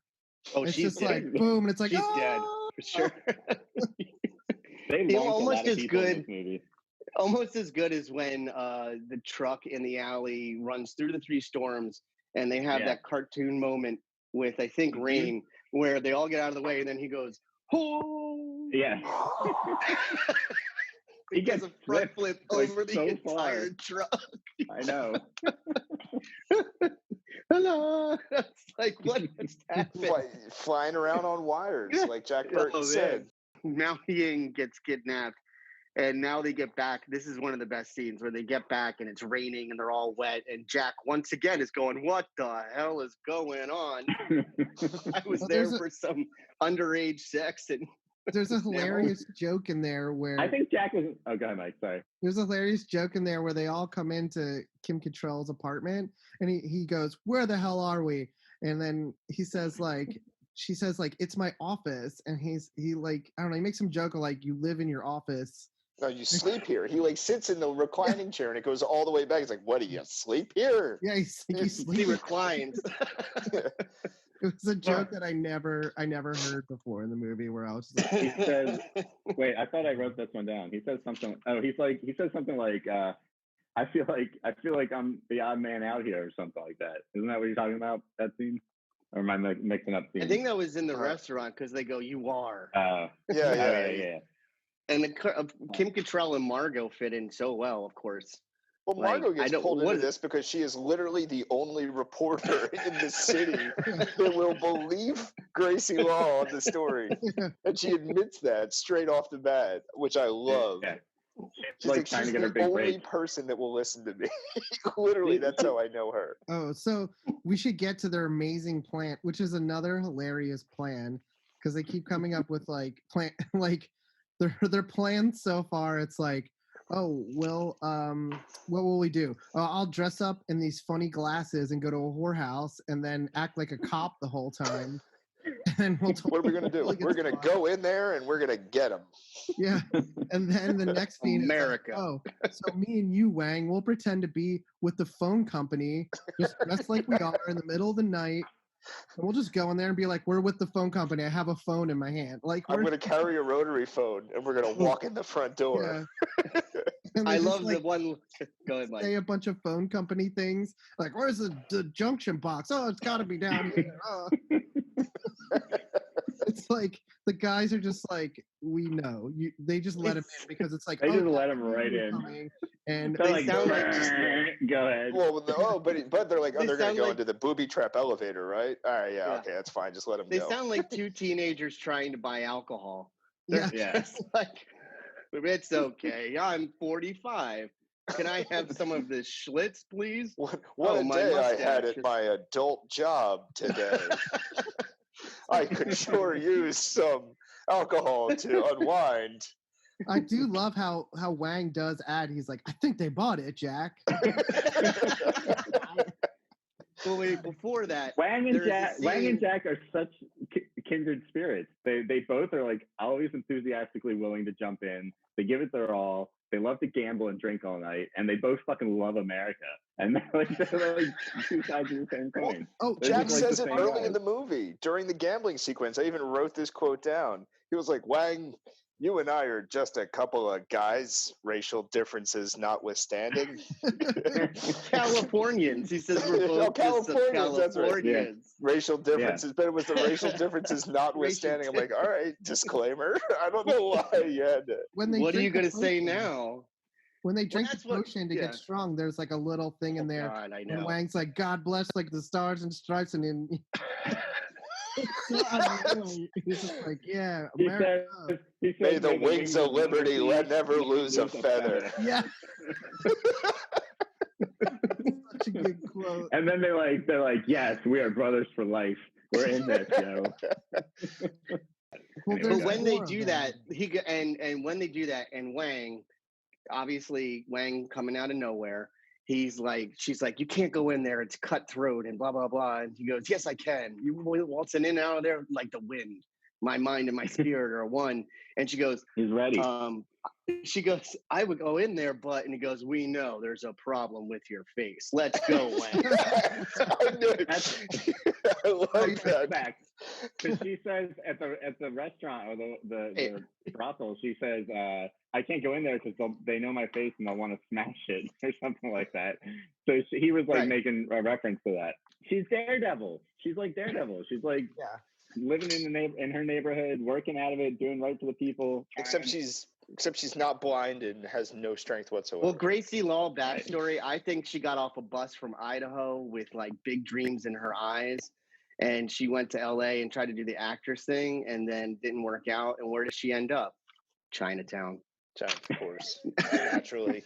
Oh, It's she's just like dead. boom, and it's like She's "Ah!" dead for sure. They It launched a almost lot of as people in good. this movie. Almost as good as when the truck in the alley runs through the three storms and they have Yeah. that cartoon moment with, I think, Rain, where they all get out of the way and then he goes, oh, Yeah. he gets does a front flipped, flip like, over the so entire far. truck. I know. Hello. It's like, what just happened? Flying around on wires, like Jack Burton Oh, said. man. Mao Ying gets kidnapped. And now they get back. This is one of the best scenes where they get back and it's raining and they're all wet. And Jack once again is going, "What the hell is going on?" I was Well, there there's a- for some underage sex, and There's a hilarious joke in there where I think Jack was. Oh, go ahead, Mike. Sorry. there's a hilarious joke in there where they all come into Kim Cattrall's apartment and he goes, "Where the hell are we?" And then she says like, "It's my office." And he like, I don't know, he makes some joke of like, "You live in your office." No, you sleep here. He like sits in the reclining chair and it goes all the way back. He's like, "What do you sleep here?" Yeah, he he reclines. It was a joke that I never heard before in the movie where I was just like, He says, "Wait, I thought I wrote this one down." He says something. Oh, he says something like, "I feel like I'm the odd man out here," or something like that. Isn't that what you're talking about? That scene? Or am I mixing up scenes? I think that was in the restaurant because they go, "You are." Yeah. And Kim Cattrall and Margot fit in so well, of course. Well, Like, Margot I gets don't- pulled what into is- this because she is literally the only reporter in the city that will believe Gracie Law on the story. And she admits that straight off the bat, which I love. Yeah. She's Like trying to she's get her the big only break. person that will listen to me. Literally, that's how I know her. "Oh, so we should get to their amazing plan," which is another hilarious plan because they keep coming up with like plan like their plans so far. It's like, "Oh, well, what will we do? I'll dress up in these funny glasses and go to a whorehouse and then act like a cop the whole time." And we'll What are we going to do? totally get We're going to spotted. go in there and we're going to get them. Yeah. And then the next scene America. is like, "Oh, so me and you, Wang, we'll pretend to be with the phone company, just like we are in the middle of the night. And we'll just go in there and be like, we're with the phone company. I have a phone in my hand." Like, I'm we're going to carry a rotary phone and we're going to walk in the front door. yeah. And I they just, love like, the one. Go ahead, Mike. say a bunch of phone company things. Like, "Where's the junction box? Oh, it's got to be down here." Oh. It's like the guys are just like, "We know." They just let him in because it's like, They "Oh, just yeah, let him we knew right you were in. coming." And They're They like, sound like go ahead. Well, no, but they're like, oh, They they're gonna sound go like- into the booby trap elevator, right? All right, yeah, Yeah. okay, that's fine. Just let them they go. sound like two teenagers trying to buy alcohol. Yeah. They're Yeah. just like, it's okay. I'm 45. Can I have some of this Schlitz, please? What Oh, a my day I had mustache at my adult job today. I could sure use some alcohol to unwind. I do love how Wang does add. He's like, I think they bought it, Jack. Well, wait, before that, Wang and there's a Jack scene- are such kindred spirits. They both are like always enthusiastically willing to jump in. They give it their all. They love to gamble and drink all night, and they both fucking love America. And they're like two sides of the same coin. Oh, They're Jack just like says the it same early guys. in the movie during the gambling sequence. I even wrote this quote down. He was like, Wang, you and I are just a couple of guys, racial differences notwithstanding. Californians. He says we're Oh, both just some Californians, that's right. Californians. Racial differences, but it was the racial differences notwithstanding. I'm like, all right, disclaimer. I don't know why you had to. When they What are you drink going the to say potion- now? When they drink the that's what- potion to yeah. get strong, there's like a little thing in there. God, I And know. Wang's like, God bless, like the stars and stripes, and then it's so annoying. He's just like, yeah, He America. says, May the wings of liberty never lose a feather. Yeah. Such a good quote. And then they're like, yes, we are brothers for life. We're in this, yo. Well, Anyway, there's But when they more of do that, and when they do that, and Wang, obviously Wang coming out of nowhere, she's like, you can't go in there, it's cutthroat and blah blah blah. And he goes, yes, I can. You waltzing in and out of there like the wind. My mind and my spirit are one. And she goes, he's ready. She goes, I would go in there, but, and he goes, we know there's a problem with your face. Let's go, Wang. I knew it. I love that. Back. Because she says at the restaurant or the brothel, she says, I can't go in there because they know my face and they'll want to smash it or something like that. So he was like making a reference to that. She's Daredevil. She's like Daredevil. She's like living in her neighborhood, working out of it, doing right for the people. Except she's not blind and has no strength whatsoever. Well, Gracie Law backstory, I think she got off a bus from Idaho with like big dreams in her eyes. And she went to LA and tried to do the actress thing and then didn't work out. And where does she end up? Chinatown. Of course. Naturally.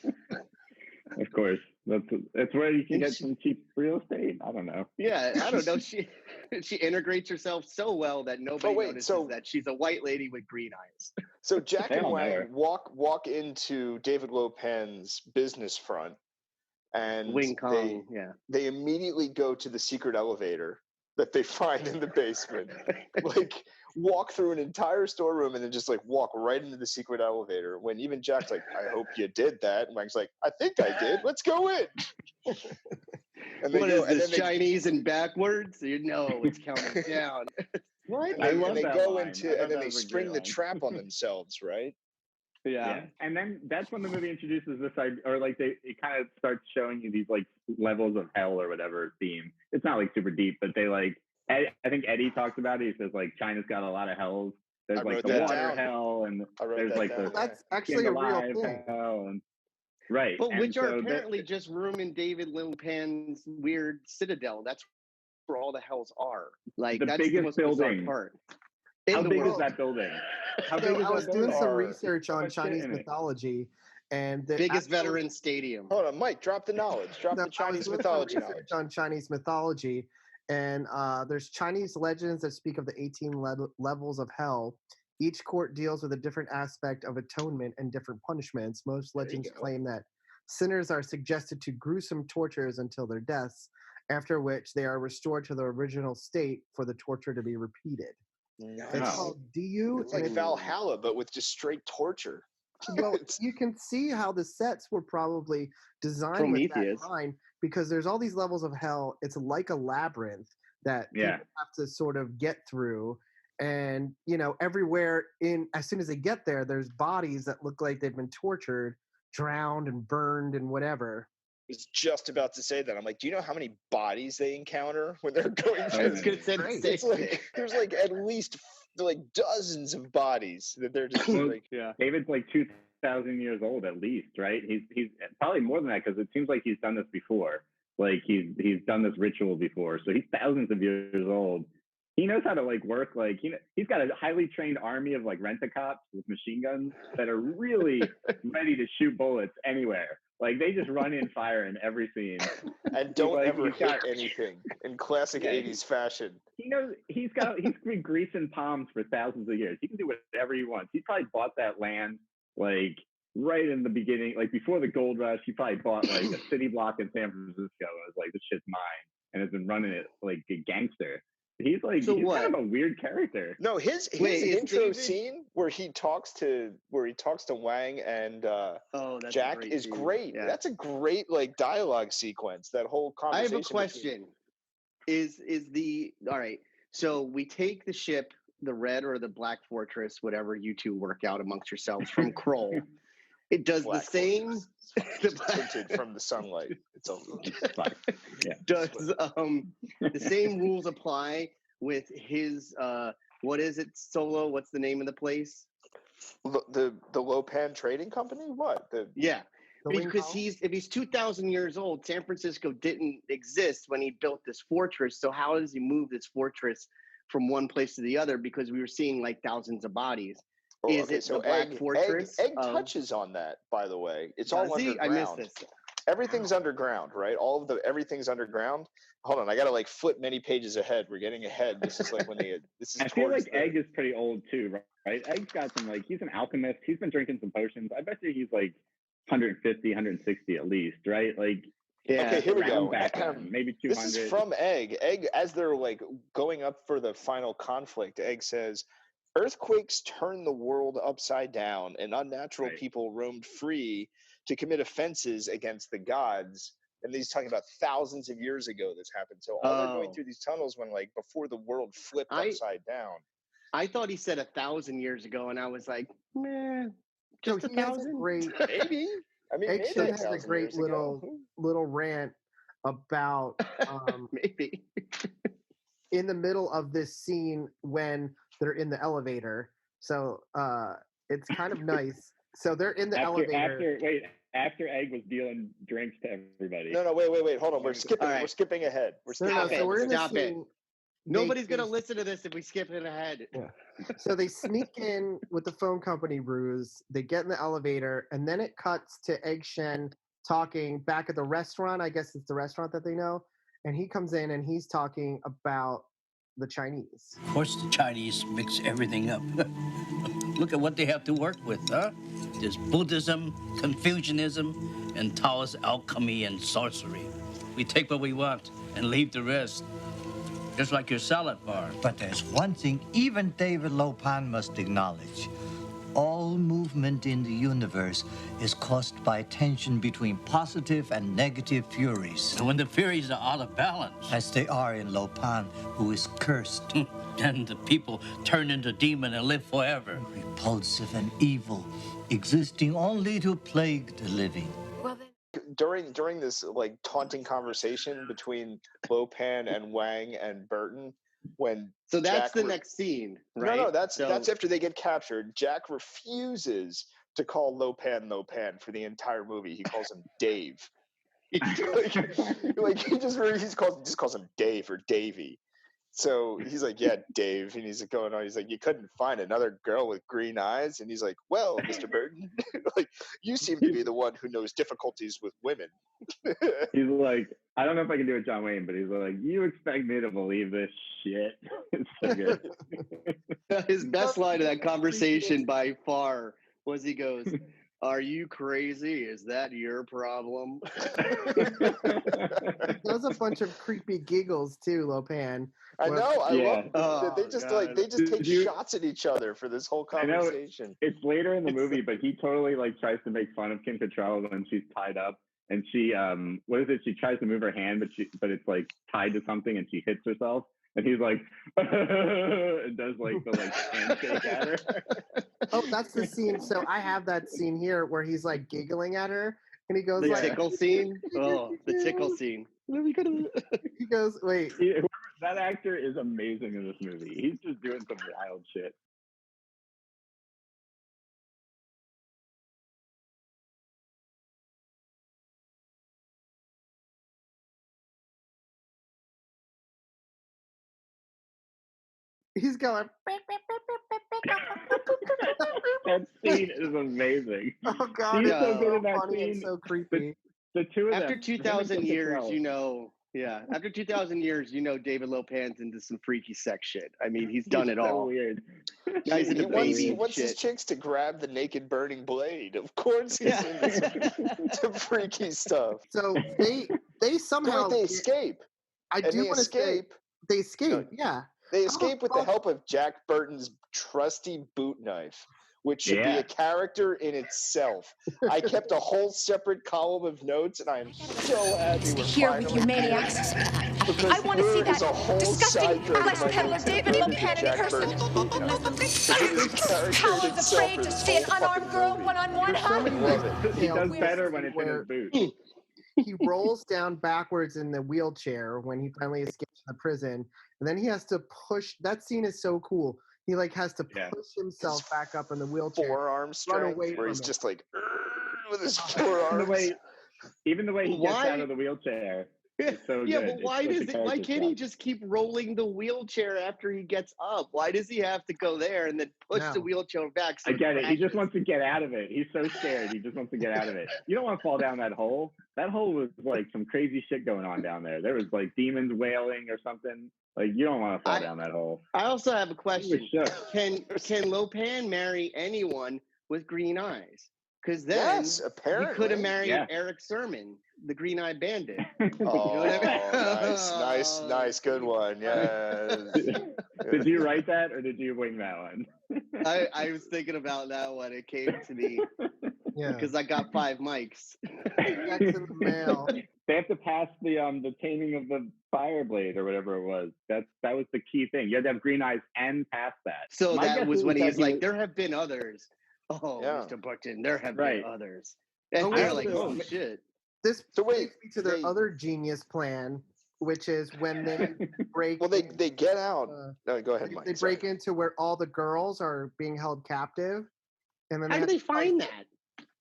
Of course. That's where you can get some cheap real estate. I don't know. Yeah, I don't know. She integrates herself so well that nobody notices that she's a white lady with green eyes. So Jack They and don't know Wang her. walk into David Lopan's business front, and Wing Kong, they immediately go to the secret elevator that they find in the basement. Like walk through an entire storeroom and then just like walk right into the secret elevator. When even Jack's like, "I hope you did that," and Wang's like, "I think I did. Let's go in." And What is and this, then Chinese and backwards? You know, it's counting down. What? And I they, love and they that go line. I into, thought and then that they was a spring great the line. trap on themselves, right? Yeah. And then that's when the movie introduces this idea, or like it kind of starts showing you these like levels of hell or whatever theme. It's not like super deep, but they like, I think Eddie talks about it. He says like China's got a lot of hells. There's I like wrote the that water down. hell, and I wrote there's that like down. the That's actually a real alive thing. hell, and right. But and which are so apparently just room in David Lopan's weird citadel. That's where all the hells are. Like The that's biggest the most bizarre building. part. How In the big is world. that building? How So big is I was that doing building? some research on much shit Chinese in it? mythology, and the Biggest actual- veteran stadium. Hold on, Mike. Drop the knowledge. Drop No, the I was Chinese doing some mythology research knowledge. on Chinese mythology, and there's Chinese legends that speak of the 18 levels of hell. Each court deals with a different aspect of atonement and different punishments. Most legends claim that sinners are suggested to gruesome tortures until their deaths, after which they are restored to their original state for the torture to be repeated. It's Nice. called DU. It's like Valhalla, but with just straight torture. Well, you can see how the sets were probably designed with that in Prometheus. mind, because there's all these levels of hell. It's like a labyrinth that people have to sort of get through. And, you know, everywhere as soon as they get there, there's bodies that look like they've been tortured, drowned and burned and whatever. I was just about to say that. I'm like, do you know how many bodies they encounter when they're going I through? was gonna say the Great. same It's like thing. there's like at least like dozens of bodies that they're just like. Yeah. David's like 2,000 years old at least, right? He's probably more than that because it seems like he's done this before. Like he's done this ritual before, so he's thousands of years old. He knows how to like work. Like he's got a highly trained army of like rent-a-cops with machine guns that are really ready to shoot bullets anywhere. Like they just run in fire in every scene and don't ever hit anything in classic 80s fashion. He knows he's been greasing palms for thousands of years. He can do whatever he wants. He probably bought that land like right in the beginning, like before the gold rush. He probably bought like a city block in San Francisco and was like, this shit's mine, and has been running it like a gangster. He's like he's kind of a weird character. No, his intro scene where he talks to Wang and Jack is great. Yeah. That's a great like dialogue sequence. That whole conversation. I have a question. All right? So we take the ship, the Red or the Black Fortress, whatever you two work out amongst yourselves, from Kroll. It does Black the same. Tinted from the sunlight. It's all yeah. Does the same rules apply with his what is it, Solo? What's the name of the place? The Lopan Trading Company? What? Because if he's 2,000 years old, San Francisco didn't exist when he built this fortress. So how does he move this fortress from one place to the other? Because we were seeing like thousands of bodies. Is it the Black Fortress? Egg touches on that, by the way. It's all underground. I missed this. Everything's underground, right? Everything's underground. Hold on, I gotta like flip many pages ahead. We're getting ahead. This is like when this is. I feel like Egg is pretty old too, right? Egg's got some like he's an alchemist. He's been drinking some potions. I bet you he's like 150, 160 at least, right? Like. Yeah. Okay, here we go. Maybe 200. This is from Egg. Egg, as they're like going up for the final conflict, Egg says, earthquakes turned the world upside down, and unnatural people roamed free to commit offenses against the gods. And he's talking about thousands of years ago this happened. So all they're going through these tunnels when like before the world flipped upside down. I thought he said 1,000 years ago, and I was like, nah, just 1,000? Maybe. I mean, Egg has a great little rant about maybe in the middle of this scene when they're in the elevator. So it's kind of nice. So they're in the elevator. After Egg was dealing drinks to everybody. No, wait. Hold on. We're skipping ahead. So we're in the scene. Nobody's going to listen to this if we skip it ahead. Yeah. So they sneak in with the phone company ruse. They get in the elevator, and then it cuts to Egg Shen talking back at the restaurant. I guess it's the restaurant that they know. And he comes in, and he's talking about the Chinese. Of course, the Chinese mix everything up. Look at what they have to work with, huh? There's Buddhism, Confucianism, and Taoist alchemy and sorcery. We take what we want and leave the rest. Just like your salad bar. But there's one thing even David Lopan must acknowledge. All movement in the universe is caused by tension between positive and negative furies. And when the furies are out of balance, as they are in Lopan, who is cursed, then the people turn into demon and live forever. Repulsive and evil, existing only to plague the living. During this like taunting conversation between Lopan and Wang and Burton, that's Jack the next scene, right? No, that's after they get captured. Jack refuses to call Lopan for the entire movie. He calls him Dave. He just calls him Dave or Davey. So he's like, yeah, Dave. And he's going on. He's like, you couldn't find another girl with green eyes? And he's like, well, Mr. Burton, like, you seem to be the one who knows difficulties with women. He's like, I don't know if I can do it, John Wayne, but he's like, you expect me to believe this shit? It's so good. His best line of that conversation by far was he goes, are you crazy? Is that your problem? There's a bunch of creepy giggles too, Lopan. I know. I love they just take shots at each other for this whole conversation. I know it's later in the movie, but he totally like tries to make fun of Kim Cattrall when she's tied up, and she what is it? She tries to move her hand, but it's like tied to something, and she hits herself. And he's like, and does like the handshake at her. Oh, that's the scene. So I have that scene here where he's like giggling at her, and he goes, the tickle scene. Oh, the tickle scene. He goes, wait. That actor is amazing in this movie. He's just doing some wild shit. He's going. That scene is amazing. Oh God, He's it's so good in that funny and scene. so creepy. The two of After them. 2,000 years, after 2,000 years, David Lopan's into some freaky sex shit. I mean, he's done it so all. weird. Guys He into wants baby his shit. chicks to grab the naked burning blade. Of course, he's into some freaky stuff. So they somehow they escape. I And do they want to say escape. they escape. No, Yeah, They How escape with the fuck- help of Jack Burton's trusty boot knife, which should be Yeah. a character in itself. I kept a whole separate column of notes, and I am so happy we're Here with finally you here. maniacs. Because I want to see there is that a whole disgusting side drug flesh in my peddler notes David devoted to Lopan in Jack person. Burton's boot knife. This character Cowards in itself afraid to is see an whole unarmed fucking girl movie. one-on-one There's so hug. many Love it. He does details better when it's in where his boot. he rolls down backwards in the wheelchair when he finally escapes the prison, and then he has to push. That scene is so cool. He has to push himself back up in the wheelchair, Forearm run strength, away where from he's it. just like with his And forearms. even the way he gets Why? out of the wheelchair is so Yeah, good. but It's why such a why character can't he stuff. just keep rolling the wheelchair after he gets up? Why does he have to go there and then push the No. wheelchair back? So I get it. He just crashes? wants to get out of it. He's so scared. He just wants to get out of it. You don't want to fall down that hole. That hole was like some crazy shit going on down there. There was like demons wailing or something. Like you don't want to fall down that hole. I also have a question. Sure. Can Lopan marry anyone with green eyes? Because then Yes, he apparently. could have married Yeah. Eric Sermon, the green-eyed bandit. Oh, You know what I mean? nice, good one. Yeah. Did you write that or did you wing that one? I was thinking about that one. It came to me Yeah, because I got 5 mics. that's in the mail. They have to pass the taming of the fire blade or whatever it was. That was the key thing. You had to have green eyes and pass that. So My that guess was is when that he's like, there have been others. Oh, Yeah. Mr. Buckton, there have Right. been others. And Oh, they're wait, like, so- oh, shit. This So wait, takes me to their they- other genius plan, which is when they break. Well, they get out. No, go ahead, they, Mike. they sorry. break into where all the girls are being held captive, and then How have do they to fight- find that?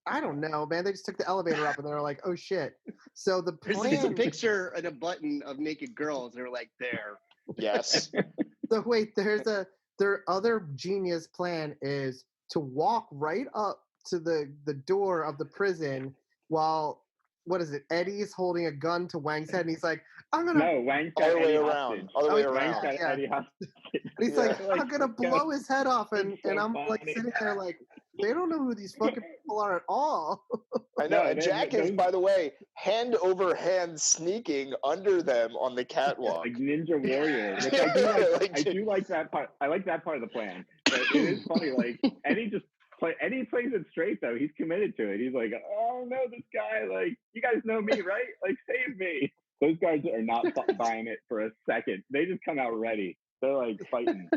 I don't know, man. They just took the elevator up, and they were like, "Oh shit!" So the There's a plan. picture and a button of naked girls. They're like, there. Yes. So wait, their other genius plan is to walk right up to the door of the prison while what is it? Eddie's holding a gun to Wang's head, and he's like, "I'm gonna." No, Wang's got Other way Eddie around. hostage. Other way Oh, Wang's around. got Yeah. Eddie hostage. And he's Yeah. like, "I'm gonna blow his head off," and It's so I'm like funny. sitting there like, they don't know who these fucking people are at all. I know. No, and they- Jack is, those- by the way, hand over hand sneaking under them on the catwalk. Like Ninja Warrior, which I do like. Like- I do like that part. I like that part of the plan. But it is funny. Like Eddie plays it straight though. He's committed to it. He's like, oh no, this guy. Like you guys know me, right? Like save me. Those guys are not buying it for a second. They just come out ready. They're like fighting.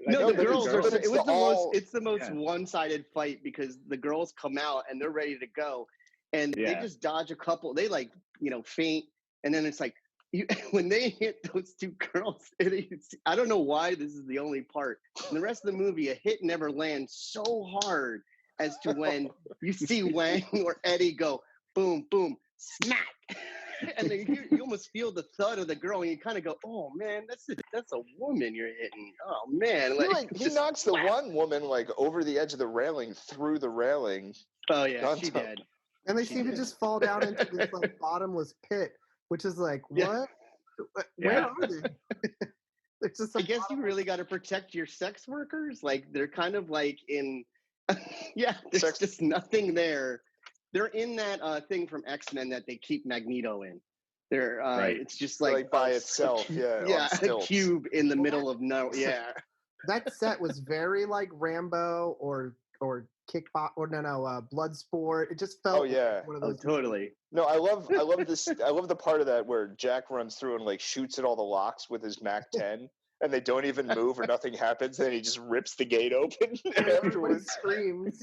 No, but the girls are. but It was the most. all- It's the most Yeah. one-sided fight because the girls come out and they're ready to go, and they Yeah. just dodge a couple. They faint, and then it's like when they hit those 2 girls. I don't know why this is the only part. In the rest of the movie, a hit never lands so hard as to when you see Wang or Eddie go boom, boom, smack. And then you almost feel the thud of the girl, and you kind of go, "Oh man, that's a woman you're hitting." Oh man, He just knocks the whap. one woman like over the edge of the railing, through the railing. Oh yeah, on she top. did. And they seem to just fall down into this like bottomless pit, which is like, Yeah. what? Where Yeah. are they? It's just. I guess you really got to protect your sex workers. Like they're kind of like in, yeah. There's Sex- just nothing there. They're in that thing from X-Men that they keep Magneto in. They're Right. it's just Like like by a- itself, yeah, yeah, on a stilts. cube in the middle of no, yeah. That set was very like Rambo or Kickbox or Bloodsport. It just felt. Oh, yeah. Like one of Oh, those. totally. No, I love this. I love the part of that where Jack runs through and like shoots at all the locks with his Mac 10, and they don't even move or nothing happens. And then he just rips the gate open And everybody afterwards. screams.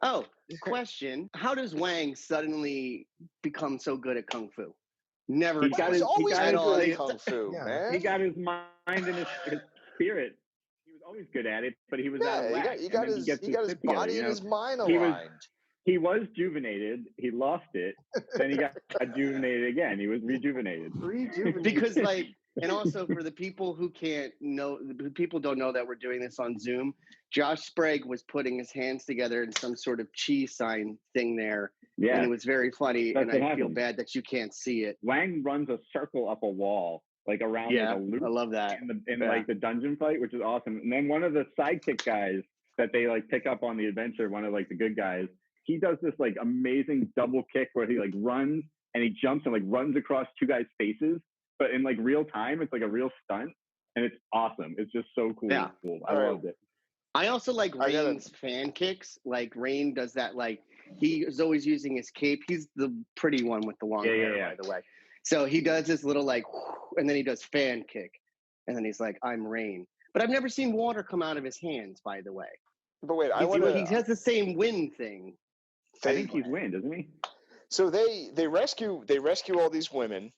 Oh, question: how does Wang suddenly become so good at kung fu? Never. He got He's his- always got been his- good he- at kung fu, Yeah. man. He got his mind and his spirit. He was always good at it, but he was out Yeah, of whack. he And got then his gets body shit together, and you know? his mind He was- aligned. he was juvenated. He lost it. Then he got juvenated again. He was rejuvenated. Because like, and also for the people who can't know, the people don't know that we're doing this on Zoom. Josh Sprague was putting his hands together in some sort of chi sign thing there. Yeah. And it was very funny. That's And what I feel happened. bad that you can't see it. Wang runs a circle up a wall, like around Yeah, like a loop. I love that. In Yeah. like the dungeon fight, which is awesome. And then one of the sidekick guys that they like pick up on the adventure, one of like the good guys, he does this like amazing double kick where he like runs and he jumps and like runs across two guys' faces, but in like real time. It's like a real stunt, and it's awesome. It's just so cool. Yeah. Cool. I loved it. I also like Rain's fan kicks. Like Rain does that. Like he is always using his cape. He's the pretty one with the long hair, by the way. So he does this little like, and then he does fan kick, and then he's like, "I'm Rain." But I've never seen water come out of his hands, by the way. But wait, He has the same wind thing. I think he's wind, isn't he? So they rescue all these women,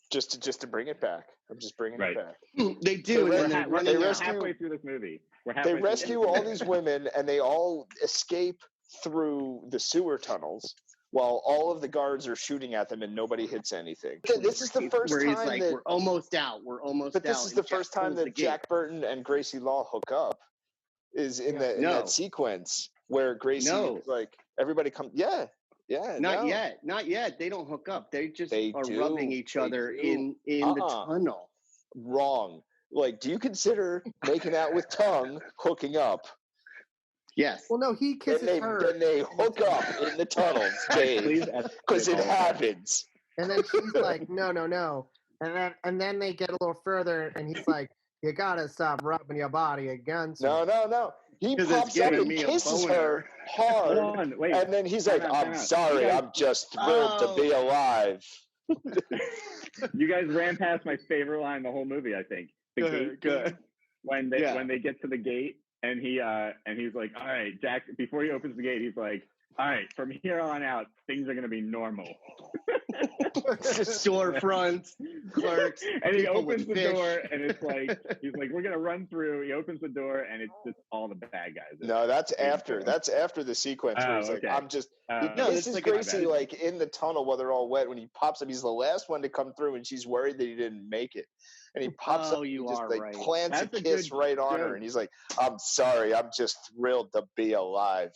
just to bring it back. I'm just bringing it back. They do. So and then We're they rescue halfway through this movie. They rescue all these women, and they all escape through the sewer tunnels while all of the guards are shooting at them, and nobody hits anything. This is the first where time he's like, that "We're almost out. We're almost out." But this is and the first time pulls the that gate. Jack Burton and Gracie Law hook up. Is in that sequence where Gracie is like, everybody come. Not yet. They don't hook up. They just are rubbing each other in the tunnel. Wrong. Like, do you consider making out with tongue hooking up? Yes. Well, no, he kisses her. Then they hook up in the tunnels, Dave, because it happens. And then she's like, no. And then they get a little further, and he's like, you gotta stop rubbing your body against me. No. He pops up and kisses her hard. Hold on, wait. And then he's like, Time out. I'm sorry, You guys- I'm just thrilled to be alive. You guys ran past my favorite line in the whole movie, I think. The gate scene, when they get to the gate and he's like, all right, Jack, before he opens the gate, he's like, all right, from here on out, things are gonna be normal. Storefronts, clerks, and he people opens the with fish. door, and it's like he's like, we're gonna run through. He opens the door, and it's just all the bad guys. No, that's after the sequence where he's like, okay. I'm just No, this it's is like Gracie like in the tunnel while they're all wet. When he pops up, he's the last one to come through, and she's worried that he didn't make it. And he pops up and he just like plants That's a a kiss good right on her, joke. and he's like, I'm sorry, I'm just thrilled to be alive.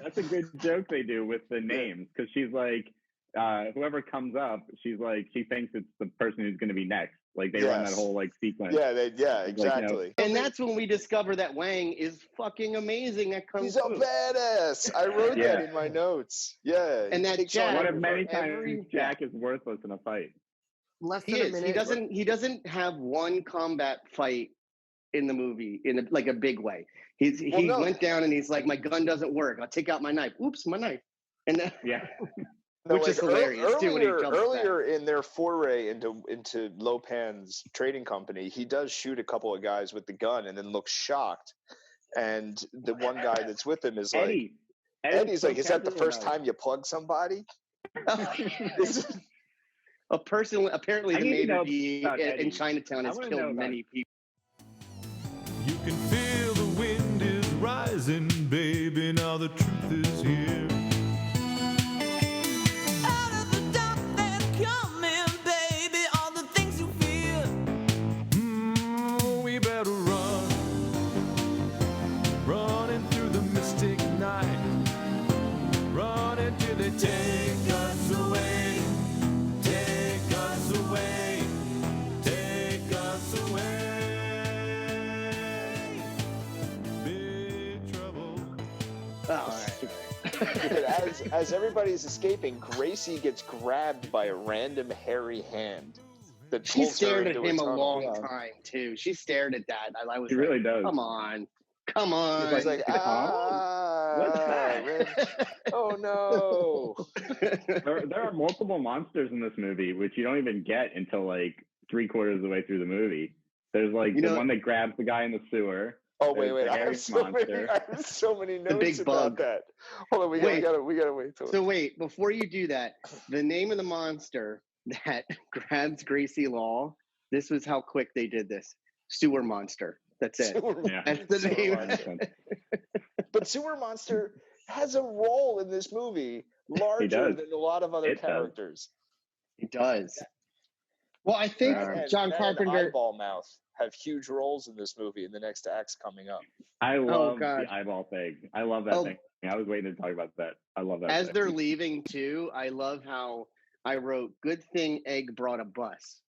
That's a good joke they do with the names, because she's like, whoever comes up, she's like, she thinks it's the person who's going to be next. Like they run that whole like sequence. Exactly. And that's when we discover that Wang is fucking amazing at Kung He's a Fu. badass. I wrote Yeah. that in my notes. Yeah. And that Jack, One of many times Jack is worthless in a fight. Less he than a is. minute. He doesn't have one combat fight in the movie in like a big way. He went down and he's like, my gun doesn't work. I'll take out my knife. Oops, my knife. And then No, which is hilarious too when he jumps earlier in their foray into Lopan's trading company, he does shoot a couple of guys with the gun and then looks shocked. And the one guy that's with him is like, Eddie's like, is that the first time you plug somebody? A person apparently I the need to know Navy about in Eddie. Chinatown I has wanna know killed about many people. You can feel the wind is rising, baby. Now the truth is here. Out of the dark they're coming, baby. All the things you feel. We better run, running through the mystic night, running till they take us away, take us away, take us away. Big trouble. as everybody's escaping, Gracie gets grabbed by a random hairy hand. That She pulls her stared at into a him a tunnel. long time too. She stared at that. I was She like, really does. Come on. He's like, What's that? Rich. Oh no. There are multiple monsters in this movie, which you don't even get until like 3/4 of the way through the movie. There's like the one that grabs the guy in the sewer. Oh wait, There's the I hairy have so monster. many The notes big about bug. that. Hold on, we gotta wait till So wait, before you do that, the name of the monster that grabs Gracie Law, this was how quick they did this. Sewer monster. That's it. Sewer Yeah. That's the Sewer name. monster. But sewer monster has a role in this movie larger does. than a lot of other It does. characters. He does. Well, I think John and Carpenter. Eyeball Mouth have huge roles in this movie in the next acts coming up. I love God. the eyeball thing. I love that thing. I was waiting to talk about that. I love that. As thing. they're leaving too, I love how I wrote, "Good thing Egg brought a bus."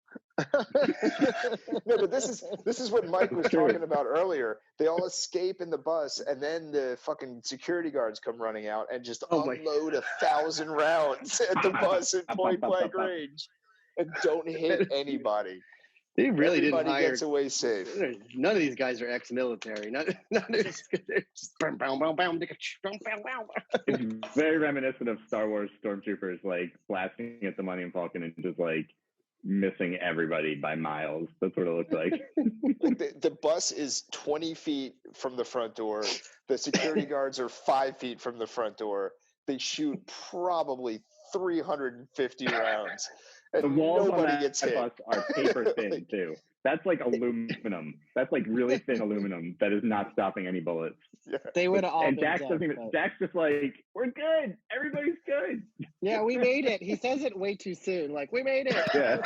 No, but this is what Mike was talking about earlier. They all escape in the bus, and then the fucking security guards come running out and just unload 1,000 rounds at the bus at point blank range, and don't hit anybody. They really Everybody didn't hire. gets away safe. None of these guys are ex-military. None of these, they're just bam, bam, bam, bam, bam, bam, bam. It's very reminiscent of Star Wars stormtroopers, like blasting at the Millennium Falcon and just like missing everybody by miles. That's what it looks like. The bus is 20 feet from the front door. The security guards are 5 feet from the front door. They shoot probably 350 rounds. And the walls nobody on that gets hit. bus are paper thin too. That's like aluminum. That's like really thin aluminum that is not stopping any bullets. Yeah. They would have all And been Dax dead, doesn't even. but- Dax just like, we're good. Everybody's good. Yeah, we made it. He says it way too soon. Like, we made it. Yeah.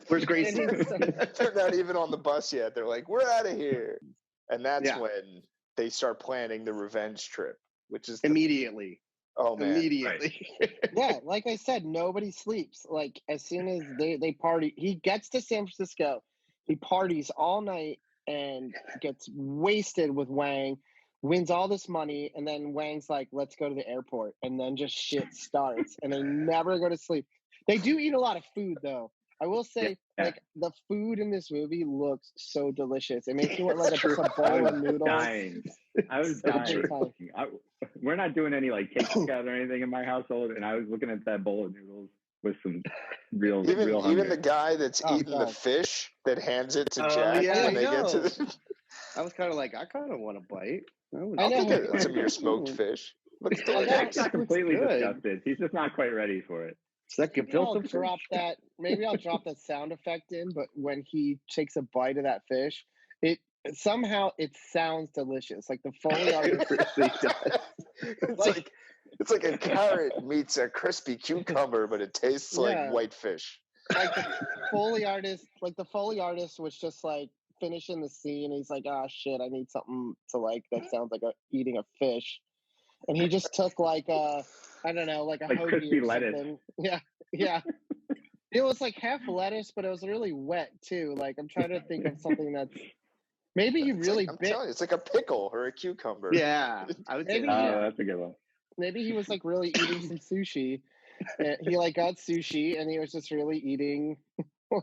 Where's Gracie? They're not even on the bus yet. They're like, we're out of here. And that's Yeah. when they start planning the revenge trip, which is Immediately. Oh man. Immediately. Yeah, like I said, nobody sleeps. Like, as soon as they party, he gets to San Francisco, he parties all night and gets wasted with Wang, wins all this money, and then Wang's like, let's go to the airport. And then just shit starts, and they never go to sleep. They do eat a lot of food, though. I will say, like, the food in this movie looks so delicious. It makes me want, like, just a bowl of noodles. I was dying. We're not doing any like takeout or anything in my household, and I was looking at that bowl of noodles with some real hunger. Even the guy that's eating the fish that hands it to Jack yeah, when they I get to know. the I was kind of like, I kind of want a bite. I'll get some of your smoked fish. Looks delicious. Jack's not completely good. disgusted. He's just not quite ready for it. Maybe I'll drop that. Maybe I'll drop that sound effect in. But when he takes a bite of that fish, it sounds delicious. Like the Foley artist really does. It's like a carrot meets a crispy cucumber, but it tastes like white fish. Like the Foley artist was just like finishing the scene. He's like, "Ah, shit, I need something to like that sounds like eating a fish," and he just took like I don't know, like a Like hoagie crispy or lettuce. something. Yeah. It was like half lettuce, but it was really wet too. Like I'm trying to think of something that's maybe he really I'm telling you, it's like a pickle or a cucumber. Yeah, I would say that's a good one. maybe he was like really eating some sushi. And he like got sushi and he was just really eating,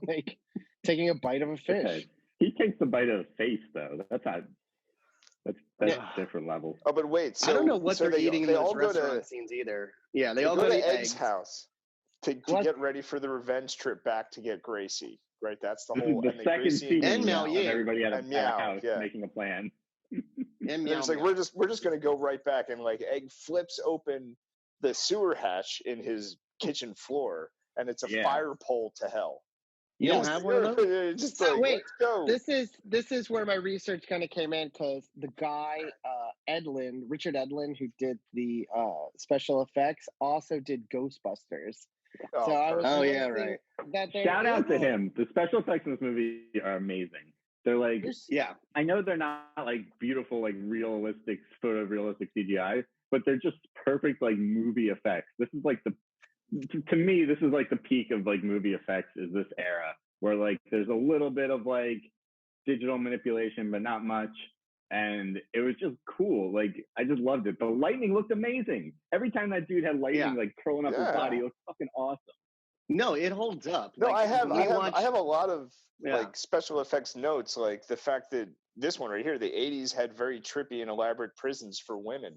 like taking a bite of a fish. Okay. He takes the bite of the face though. That's a different level. Oh, but wait. So, I don't know what so they're eating in they those all go restaurant to scenes either. Yeah, they all go go to to Egg's house to get ready for the revenge trip back to get Gracie. Right, that's the This whole. is the and then second Gracie scene and Mao of Ying. everybody at a Meow, house yeah. making a plan. And It's like we're just gonna go right back, and like Egg flips open the sewer hatch in his kitchen floor, and it's a fire pole to hell. You don't have one of those? Just So like, wait, let's go. this is where my research kind of came in because the guy Richard Edlund, who did the special effects, also did Ghostbusters. Oh, so I was perfect. noticing that there Shout out to is- him. The special effects in this movie are amazing. They're like, I know they're not like beautiful, like realistic, photorealistic CGI, but they're just perfect, like movie effects. This is like to me, this is like the peak of like movie effects is this era where like there's a little bit of like digital manipulation, but not much. And it was just cool. Like I just loved it. The lightning looked amazing. Every time that dude had lightning like curling up his body, it looked fucking awesome. No, it holds up. No, Like, I have a lot of Yeah. like special effects notes, like the fact that this one right here, the 80s had very trippy and elaborate prisons for women.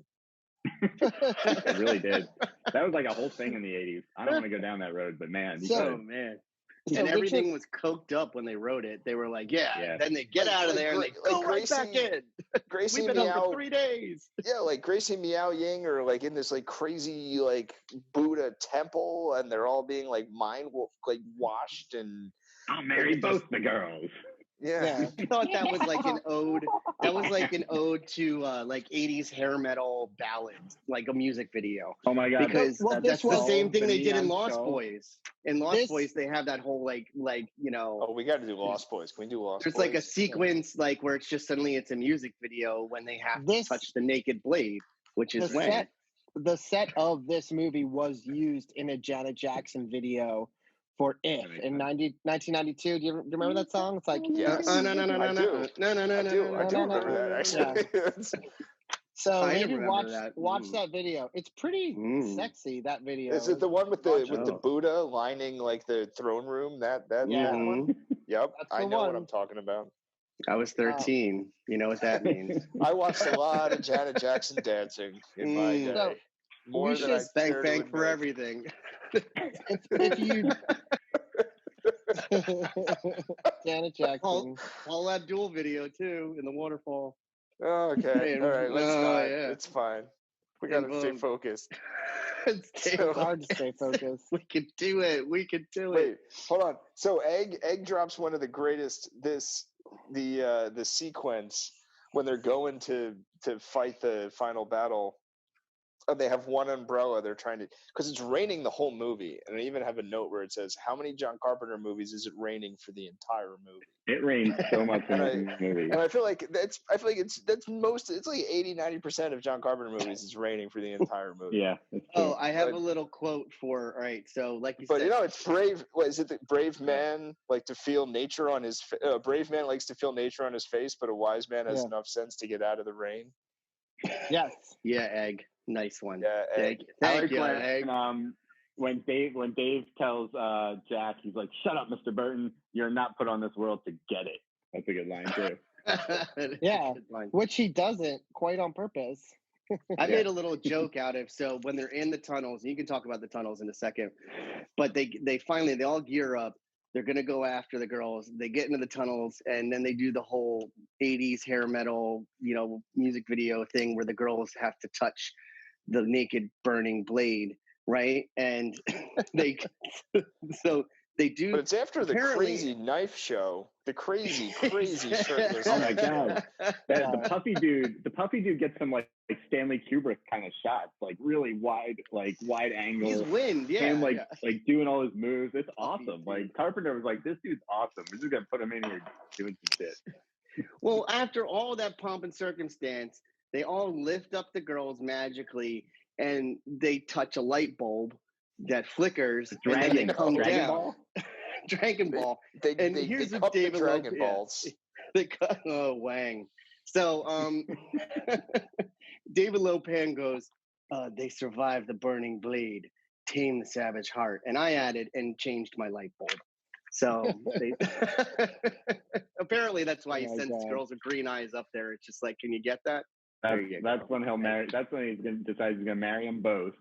It really did. That was like a whole thing in the 80s. I don't want to go down that road, but man, you So, could. man. So And which everything was coked up when they wrote it. They were like, then they get out of there and they go right back in. Gracie We've been Meow, up for 3 days. Yeah, like Gracie Meow Ying are like in this like crazy like Buddha temple, and they're all being like washed and I'll marry both the girls. Yeah. I thought that was like an ode. That was like an ode to like 80s hair metal ballads, like a music video. Oh my god! Because Well, that's the same thing they did in Neon Lost Show. Boys. In Lost Boys, they have that whole like you know. Oh, we got to do Lost Boys. Can we do Lost There's Boys? like a sequence like where it's just suddenly it's a music video when they have to touch the naked blade, which is when. The set of this movie was used in a Janet Jackson video for If in 1992. Do you remember that song? It's like Yes. No. I do remember that actually. So I maybe remember watch that video. It's pretty sexy, that video. Is it the one with the Buddha lining like the throne room? That one? Yep, I know what I'm talking about. I was 13. You know what that means. I watched a lot of Janet Jackson dancing in my day. More than I care to thank for admit. everything. if you Janet Jackson. Paul Abdul video too in the waterfall. Oh, okay. All right. Let's not. Yeah. It's fine. We got to stay focused. It's hard to stay focused. We could do it. We could do it. Wait, hold on. So Egg drops one of the greatest. The sequence when they're going to fight the final battle. And they have one umbrella. They're trying to, because it's raining the whole movie, and I even have a note where it says, "How many John Carpenter movies is it raining for the entire movie?" It rains so much in this movie. And I feel like it's like 80-90% of John Carpenter movies is raining for the entire movie. Yeah. Oh, I have a little quote for. All right, so like you said, But you know, it's brave. What is it? The brave man like to feel nature on his. Brave man likes to feel nature on his face, but a wise man has enough sense to get out of the rain. Yes. Yeah, Egg. Nice one. Yeah, Egg. Thank you, when, Egg. When Dave tells Jack, he's like, "Shut up, Mr. Burton. You're not put on this world to get it." That's a good line too. Yeah, which he doesn't quite on purpose. I made a little joke out of, so when they're in the tunnels, and you can talk about the tunnels in a second, but they finally all gear up. They're gonna go after the girls. They get into the tunnels, and then they do the whole 80s hair metal, music video thing where the girls have to touch the naked burning blade, right? And they do. But it's after the crazy knife show, the crazy shirtless. Oh my god, the puppy dude gets some like Stanley Kubrick kind of shots, like really wide angle. He's wind, yeah. Him like doing all his moves. It's awesome. Like Carpenter was like, "This dude's awesome. We're just gonna put him in here doing some shit." Well, after all that pomp and circumstance, they all lift up the girls magically, and they touch a light bulb that flickers, and then they come down. Dragon Ball. And here's they what David the Dragon Balls. They cut. Oh, Wang. So, David Lopan goes, "They survived the burning blade, tame the savage heart," and I added and changed my light bulb. So apparently that's why he sends girls with green eyes up there. It's just like, can you get that? That's when he'll marry. That's when he's gonna decide he's gonna marry them both,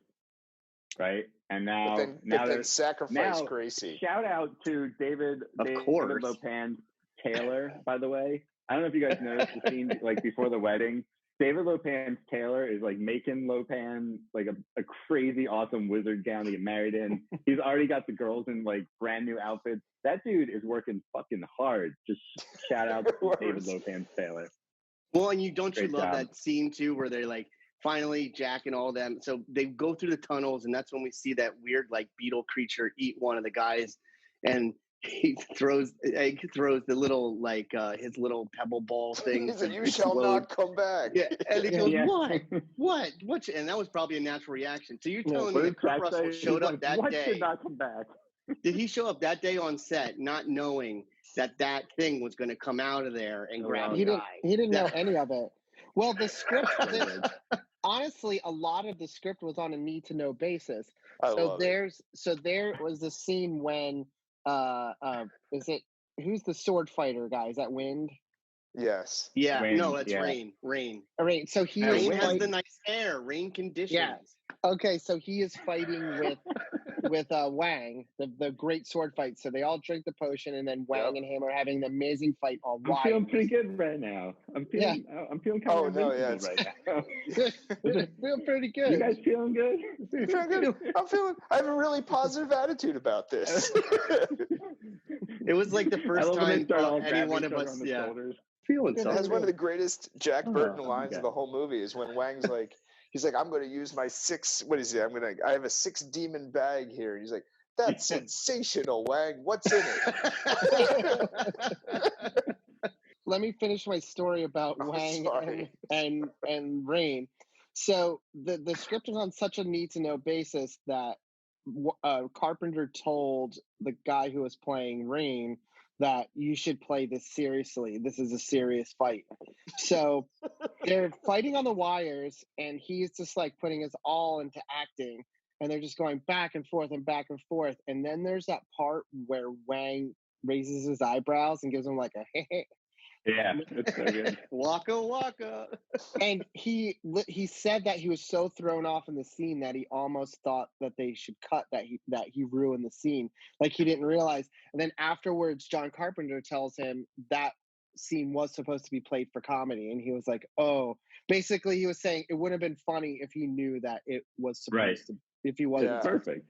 right? And now, but then sacrifice Gracie. Shout out to David Lopan Taylor, by the way. I don't know if you guys noticed the scene like before the wedding. David Lopan's Taylor is like making Lopan like a crazy awesome wizard gown to get married in. He's already got the girls in like brand new outfits. That dude is working fucking hard. Just shout out to David Lopan's Taylor. Well, and you love job. that scene too, where they're like finally Jack and all them. So they go through the tunnels, and that's when we see that weird like beetle creature eat one of the guys, and he throws the little like his little pebble ball thing. He said, "You shall not come back." Yeah, and he goes, "What? And that was probably a natural reaction. So you're telling me that Kurt Russell showed up that what day? Did not come back? Did he show up that day on set, not knowing that thing was going to come out of there and grab a guy? He didn't know any of it. Well, the script, honestly, a lot of the script was on a need to know basis. There was a scene when who's the sword fighter guy? Is that Wind? Yes. Yeah. Rain, No, that's yeah. Rain. Rain. So he Rain is has the nice hair. Rain conditions. Yeah. Okay, so he is fighting with Wang, the great sword fight. So they all drink the potion, and then Wang and him are having an amazing fight on wires. I'm feeling pretty good right now. I'm feeling kind of invincible right now. Feel pretty good. You guys feeling good? I have a really positive attitude about this. It was like the I first love when they time start all any grabbing one each of other us, on the yeah, shoulders. feeling It has something. one of the greatest Jack Burton lines okay. of the whole movie is when Wang's like, he's like, I'm going to use my what is it? I have a 6 demon bag here. And he's like, that's sensational, Wang. What's in it? Let me finish my story about Wang and Rain. So the script was on such a need to know basis that Carpenter told the guy who was playing Rain that you should play this seriously. This is a serious fight. So they're fighting on the wires, and he's just like putting his all into acting, and they're just going back and forth and back and forth. And then there's that part where Wang raises his eyebrows and gives him like a Yeah, it's so good. Waka waka. And he said that he was so thrown off in the scene that he almost thought that they should cut that he ruined the scene. Like he didn't realize. And then afterwards, John Carpenter tells him that scene was supposed to be played for comedy, and he was like, "Oh." Basically, he was saying it would have been funny if he knew that it was supposed to. If he wasn't perfect.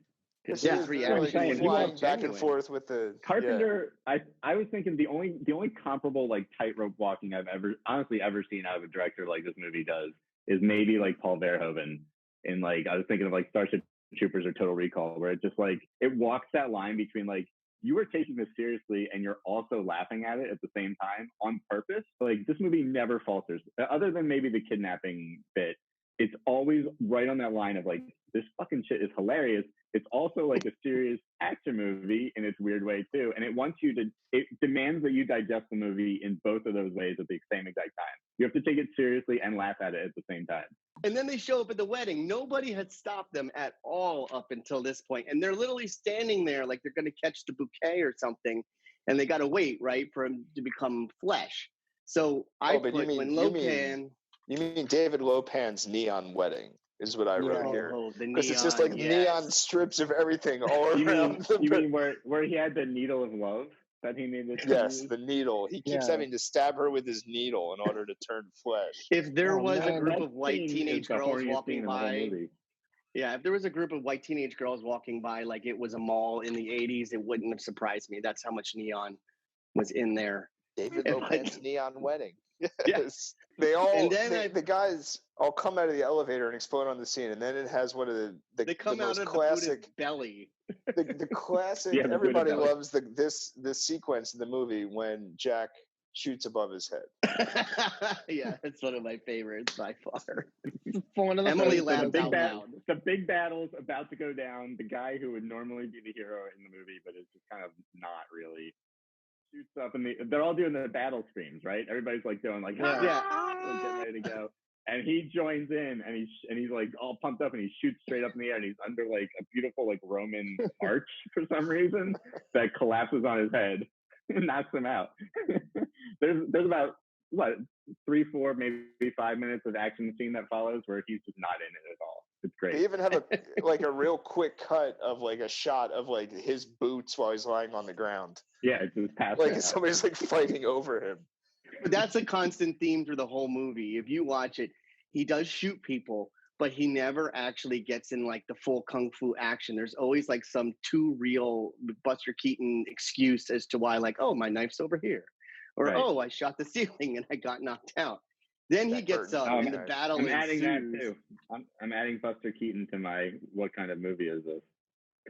His reaction was flying back genuine. and forth with the Carpenter. I was thinking the only comparable like tightrope walking I've ever seen out of a director like this movie does is maybe like Paul Verhoeven in like I was thinking of like Starship Troopers or Total Recall, where it just like it walks that line between like you are taking this seriously and you're also laughing at it at the same time on purpose. Like this movie never falters, other than maybe the kidnapping bit. It's always right on that line of like this fucking shit is hilarious. It's also like a serious action movie in its weird way too, and it demands that you digest the movie in both of those ways at the same exact time. You have to take it seriously and laugh at it at the same time. And then they show up at the wedding. Nobody had stopped them at all up until this point, and they're literally standing there like they're going to catch the bouquet or something, and they got to wait right for him to become flesh. So you mean David Lopan's Neon Wedding is what I wrote here, because it's just like neon strips of everything all around. You mean where he had the needle of love that he needed? Yes, the needle. He keeps having to stab her with his needle in order to turn flesh. If there was a group of white teenage girls walking by, if there was a group of white teenage girls walking by like it was a mall in the 80s, it wouldn't have surprised me. That's how much neon was in there. David Lopan's Neon Wedding. Yes. They all, and then the guys all come out of the elevator and explode on the scene, and then it has one of they come the out most of classic the belly. The classic. Everybody loves this sequence in the movie when Jack shoots above his head. Yeah, it's one of my favorites by far. One of the Emily laughed out loud. The big battle's about to go down. The guy who would normally be the hero in the movie, but is just kind of not really, shoots up, and they're all doing the battle screams, right? Everybody's like doing like getting ready to go, and he joins in, and he's like all pumped up, and he shoots straight up in the air, and he's under like a beautiful like Roman arch for some reason that collapses on his head and knocks him out. There's about 3, 4, maybe 5 minutes of action scene that follows where he's just not in it at all. It's great. They even have a real quick cut of like a shot of like his boots while he's lying on the ground. Yeah, it's just past like somebody's like fighting over him. But that's a constant theme through the whole movie. If you watch it, he does shoot people, but he never actually gets in like the full kung fu action. There's always like some too real Buster Keaton excuse as to why, like, oh, my knife's over here, or oh, I shot the ceiling and I got knocked out. Then he gets up and the battle ensues. I'm adding that too. I'm adding Buster Keaton to my what kind of movie is this?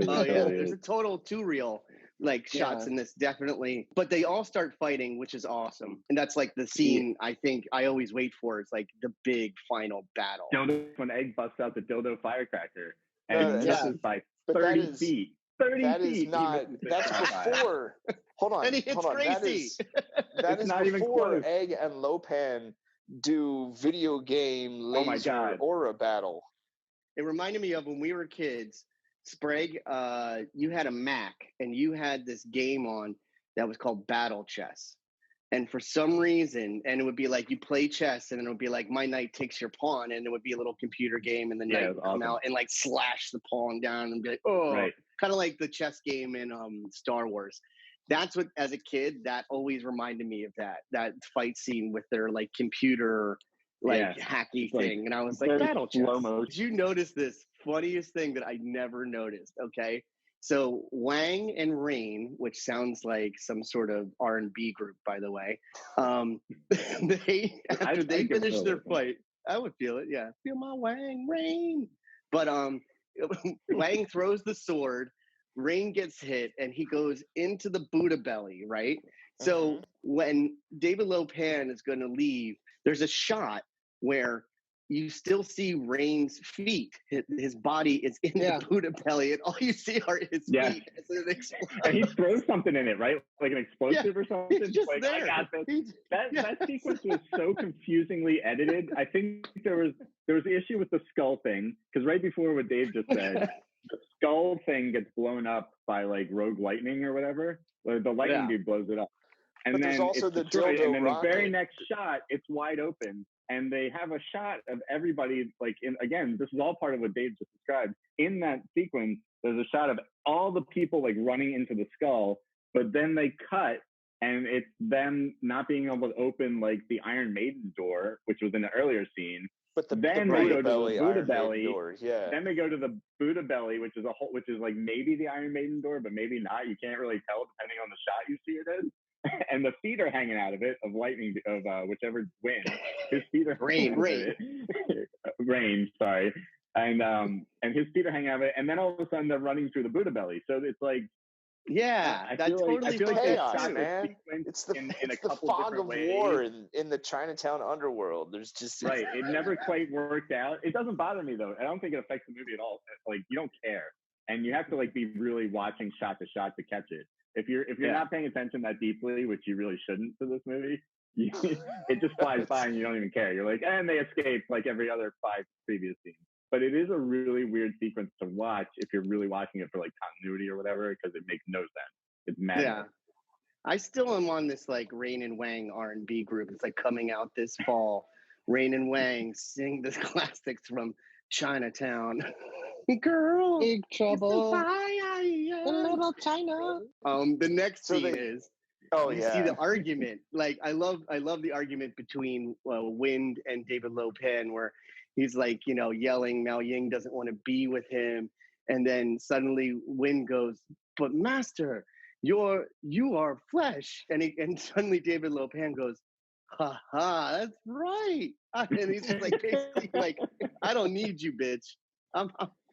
Oh yeah, there's a total too real like shots in this, definitely. But they all start fighting, which is awesome. And that's like the scene I think I always wait for. It's like the big final battle. When Egg busts out the dildo firecracker and misses by 30 feet. 30 that feet. Is not. That's before. Hold on. And he hits Gracie. That is before Egg and Lopan do video game laser aura battle. It reminded me of when we were kids. Sprague, you had a Mac and you had this game on that was called Battle Chess. And for some reason, and it would be like you play chess and it would be like my knight takes your pawn, and it would be a little computer game, and the knight would come out and like slash the pawn down and be like, kind of like the chess game in Star Wars. That's what, as a kid, that always reminded me of that fight scene with their like computer hacky thing. And I was like, Battle Chess. Did you notice this funniest thing that I never noticed? Okay. So Wang and Rain, which sounds like some sort of R&B group, by the way, after they finish their fight, I would feel it. Yeah, feel my Wang, Rain. But Wang throws the sword, Rain gets hit, and he goes into the Buddha belly, right? So when David Lopan is going to leave, there's a shot where you still see Rain's feet. His body is in the Buddha belly, and all you see are his feet as it explodes. And he throws something in it, right? Like an explosive or something. He's just like, there. I got this. That sequence was so confusingly edited. I think there was the issue with the skull thing, because right before what Dave just said, the skull thing gets blown up by like Rogue Lightning or whatever. The lightning dude blows it up. And But then there's also it's the destroyed, dildo and then rocket. the very next shot, it's wide open. And they have a shot of everybody, like, again, this is all part of what Dave just described. In that sequence, there's a shot of all the people, like, running into the skull, but then they cut, and it's them not being able to open, like, the Iron Maiden door, which was in the earlier scene. But then they go to the Buddha Iron belly. Maiden door, yeah. Then they go to the Buddha belly, which is like maybe the Iron Maiden door, but maybe not. You can't really tell depending on the shot you see it is. And the feet are hanging out of it, of lightning, of whichever wins. His feet are Rain. Rain, sorry. And his feet are hanging out of it, and then all of a sudden they're running through the Buddha belly. So it's like, I feel like chaos, man. It's the fog of ways. war in the Chinatown underworld. There's just right. It never quite worked out. It doesn't bother me though. I don't think it affects the movie at all. Like, you don't care, and you have to like be really watching shot to shot to catch it. If you're not paying attention that deeply, which you really shouldn't to this movie, it just flies by and you don't even care. You're like, and they escaped like every other 5 previous scenes. But it is a really weird sequence to watch if you're really watching it for like continuity or whatever, because it makes no sense. It's mad. Yeah. I still am on this like Rain and Wang R&B group. It's like coming out this fall. Rain and Wang sing the classics from Chinatown. Girl, big trouble in little China. The next scene is you see the yeah. argument. Like I love the argument between Wind and David Lopan, where he's like, yelling Mao Ying doesn't want to be with him, and then suddenly Wind goes, "But Master, you are flesh," and suddenly David Lopan goes, "Ha ha, that's right," and he's just like basically like, "I don't need you, bitch. I'm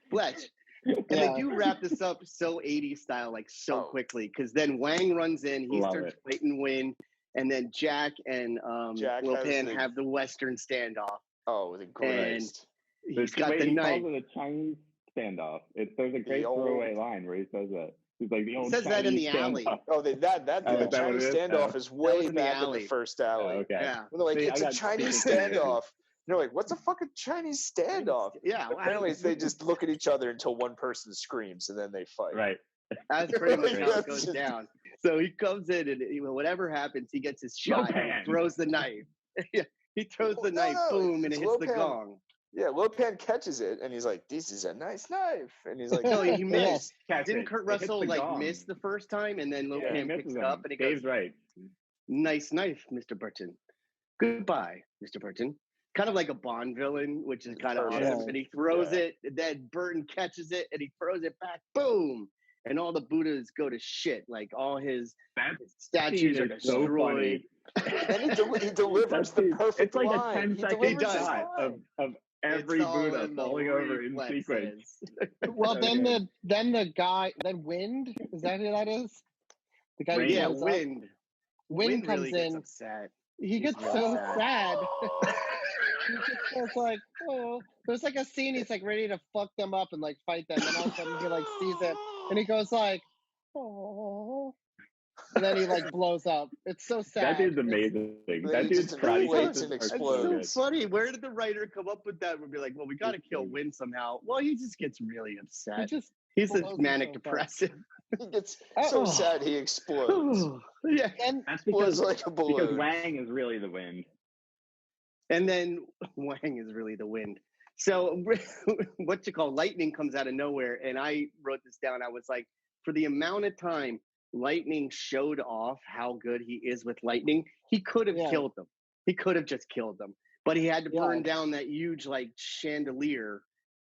flesh." And they do wrap this up so 80s style, like so quickly, because then Wang runs in, he starts fighting Wind, and then Jack and Lopan have the Western standoff. Oh, the greatest. And he's got the knife. He calls it a Chinese standoff. There's a great throwaway line where he says that. He's like, the old he says Chinese that in the alley. standoff. Oh, the Chinese standoff is way back in the first alley. Okay. Yeah. When they're like, it's a Chinese standoff. They're like, what's a fucking Chinese standoff? Yeah. Anyways, they just look at each other until one person screams and then they fight. Right. That's pretty much how it goes down. So he comes in and whatever happens, he gets his shot. And he throws the knife. He throws the knife, boom, and it hits the gong. Yeah, Lopan catches it and he's like, "This is a nice knife," and he's like, "No, he missed." Didn't it. Kurt Russell like miss the first time, and then Lopan picks it up and he Dave's goes, right. "Nice knife, Mr. Burton. Goodbye, Mr. Burton." Kind of like a Bond villain, which is kind of awesome. And he throws it, and then Burton catches it, and he throws it back, boom, and all the Buddhas go to shit. Like all his statues are destroyed. And he delivers the perfect line. It's like line. a 10-second shot of every Buddha falling over in sequence. Well, then the Wind, is that who that is? The guy who Wind. Wind comes really in. Gets upset. He gets so sad. He just goes like, oh. There's like a scene, he's like ready to fuck them up and like fight them, and all of a sudden he like sees it, and he goes like, oh. And then he like blows up. It's so sad. That dude's amazing. That dude's karate faces are so good. It's so funny. Where did the writer come up with that? We'd be like, well, we got to kill Wind somehow. Well, he just gets really upset. He's a manic depressive. He gets so sad he explodes. Yeah, and that's because like a balloon. Because Wang is really the Wind. And then Wang is really the Wind. So Lightning comes out of nowhere, and I wrote this down. I was like, for the amount of time Lightning showed off how good he is with lightning, he could have killed them. He could have just killed them, but he had to burn down that huge like chandelier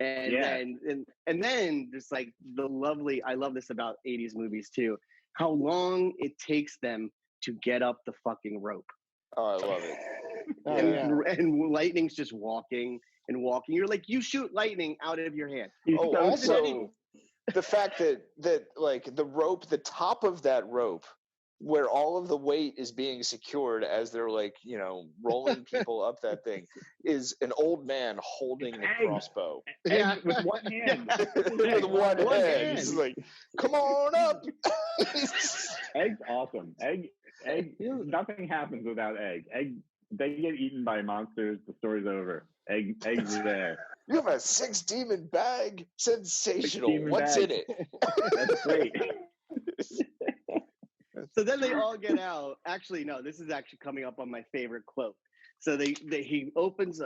And then just like the lovely, I love this about 80s movies too, how long it takes them to get up the fucking rope. Oh, I love it. And lightning's just walking and walking. You're like, you shoot lightning out of your hand. Oh, also the fact that like the rope, the top of that rope, where all of the weight is being secured as they're like, you know, rolling people up that thing, is an old man holding the crossbow. With one hand. With one hand. He's like, come on up. Egg's awesome. Egg, nothing happens without Egg. Egg, they get eaten by monsters, the story's over. Egg's there. You have a 6-demon bag? Sensational. 6-demon What's bag. in it? That's great. So then they all get out. Actually, no, this is actually coming up on my favorite quote. So he opens,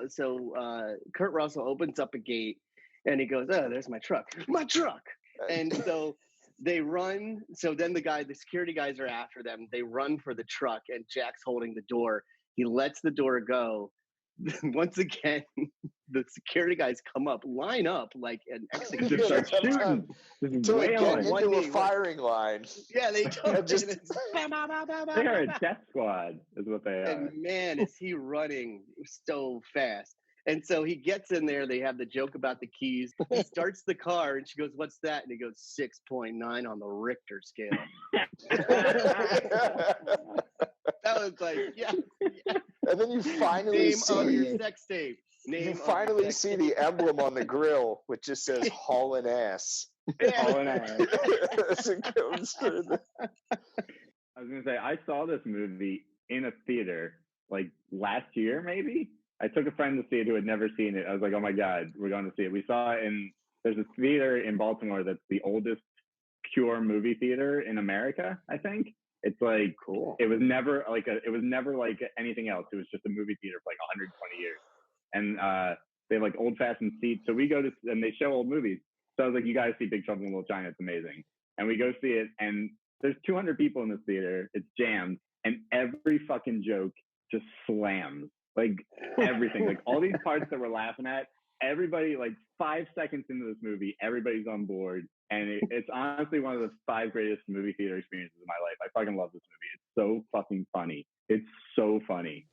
Kurt Russell opens up a gate and he goes, oh, there's my truck. My truck. And so they run. So then the security guys are after them. They run for the truck and Jack's holding the door. He lets the door go. Once again, the security guys line up like an execution. Start shooting. To get into a firing line. Yeah, they don't. Just they are a death squad, is what they are. And man, is he running so fast. And so he gets in there. They have the joke about the keys. He starts the car, and she goes, "What's that?" And he goes, 6.9 on the Richter scale. That was like, yeah. And then you finally your sex tape. You finally see the emblem on the grill, which just says "haulin' ass." Haulin' ass. As it goes through I was gonna say, I saw this movie in a theater like last year, maybe. I took a friend to see it who had never seen it. I was like, oh my God, we're going to see it. We saw it there's a theater in Baltimore that's the oldest pure movie theater in America, I think. It's like, cool. It was never like anything else. It was just a movie theater for like 120 years. And they have like old fashioned seats. So we go to, and they show old movies. So I was like, you guys see Big Trouble in Little China. It's amazing. And we go see it, and there's 200 people in this theater. It's jammed, and every fucking joke just slams. Like everything, like all these parts that we're laughing at, everybody, like 5 seconds into this movie, everybody's on board. And it's honestly one of the 5 greatest movie theater experiences of my life. I fucking love this movie. It's so fucking funny. It's so funny.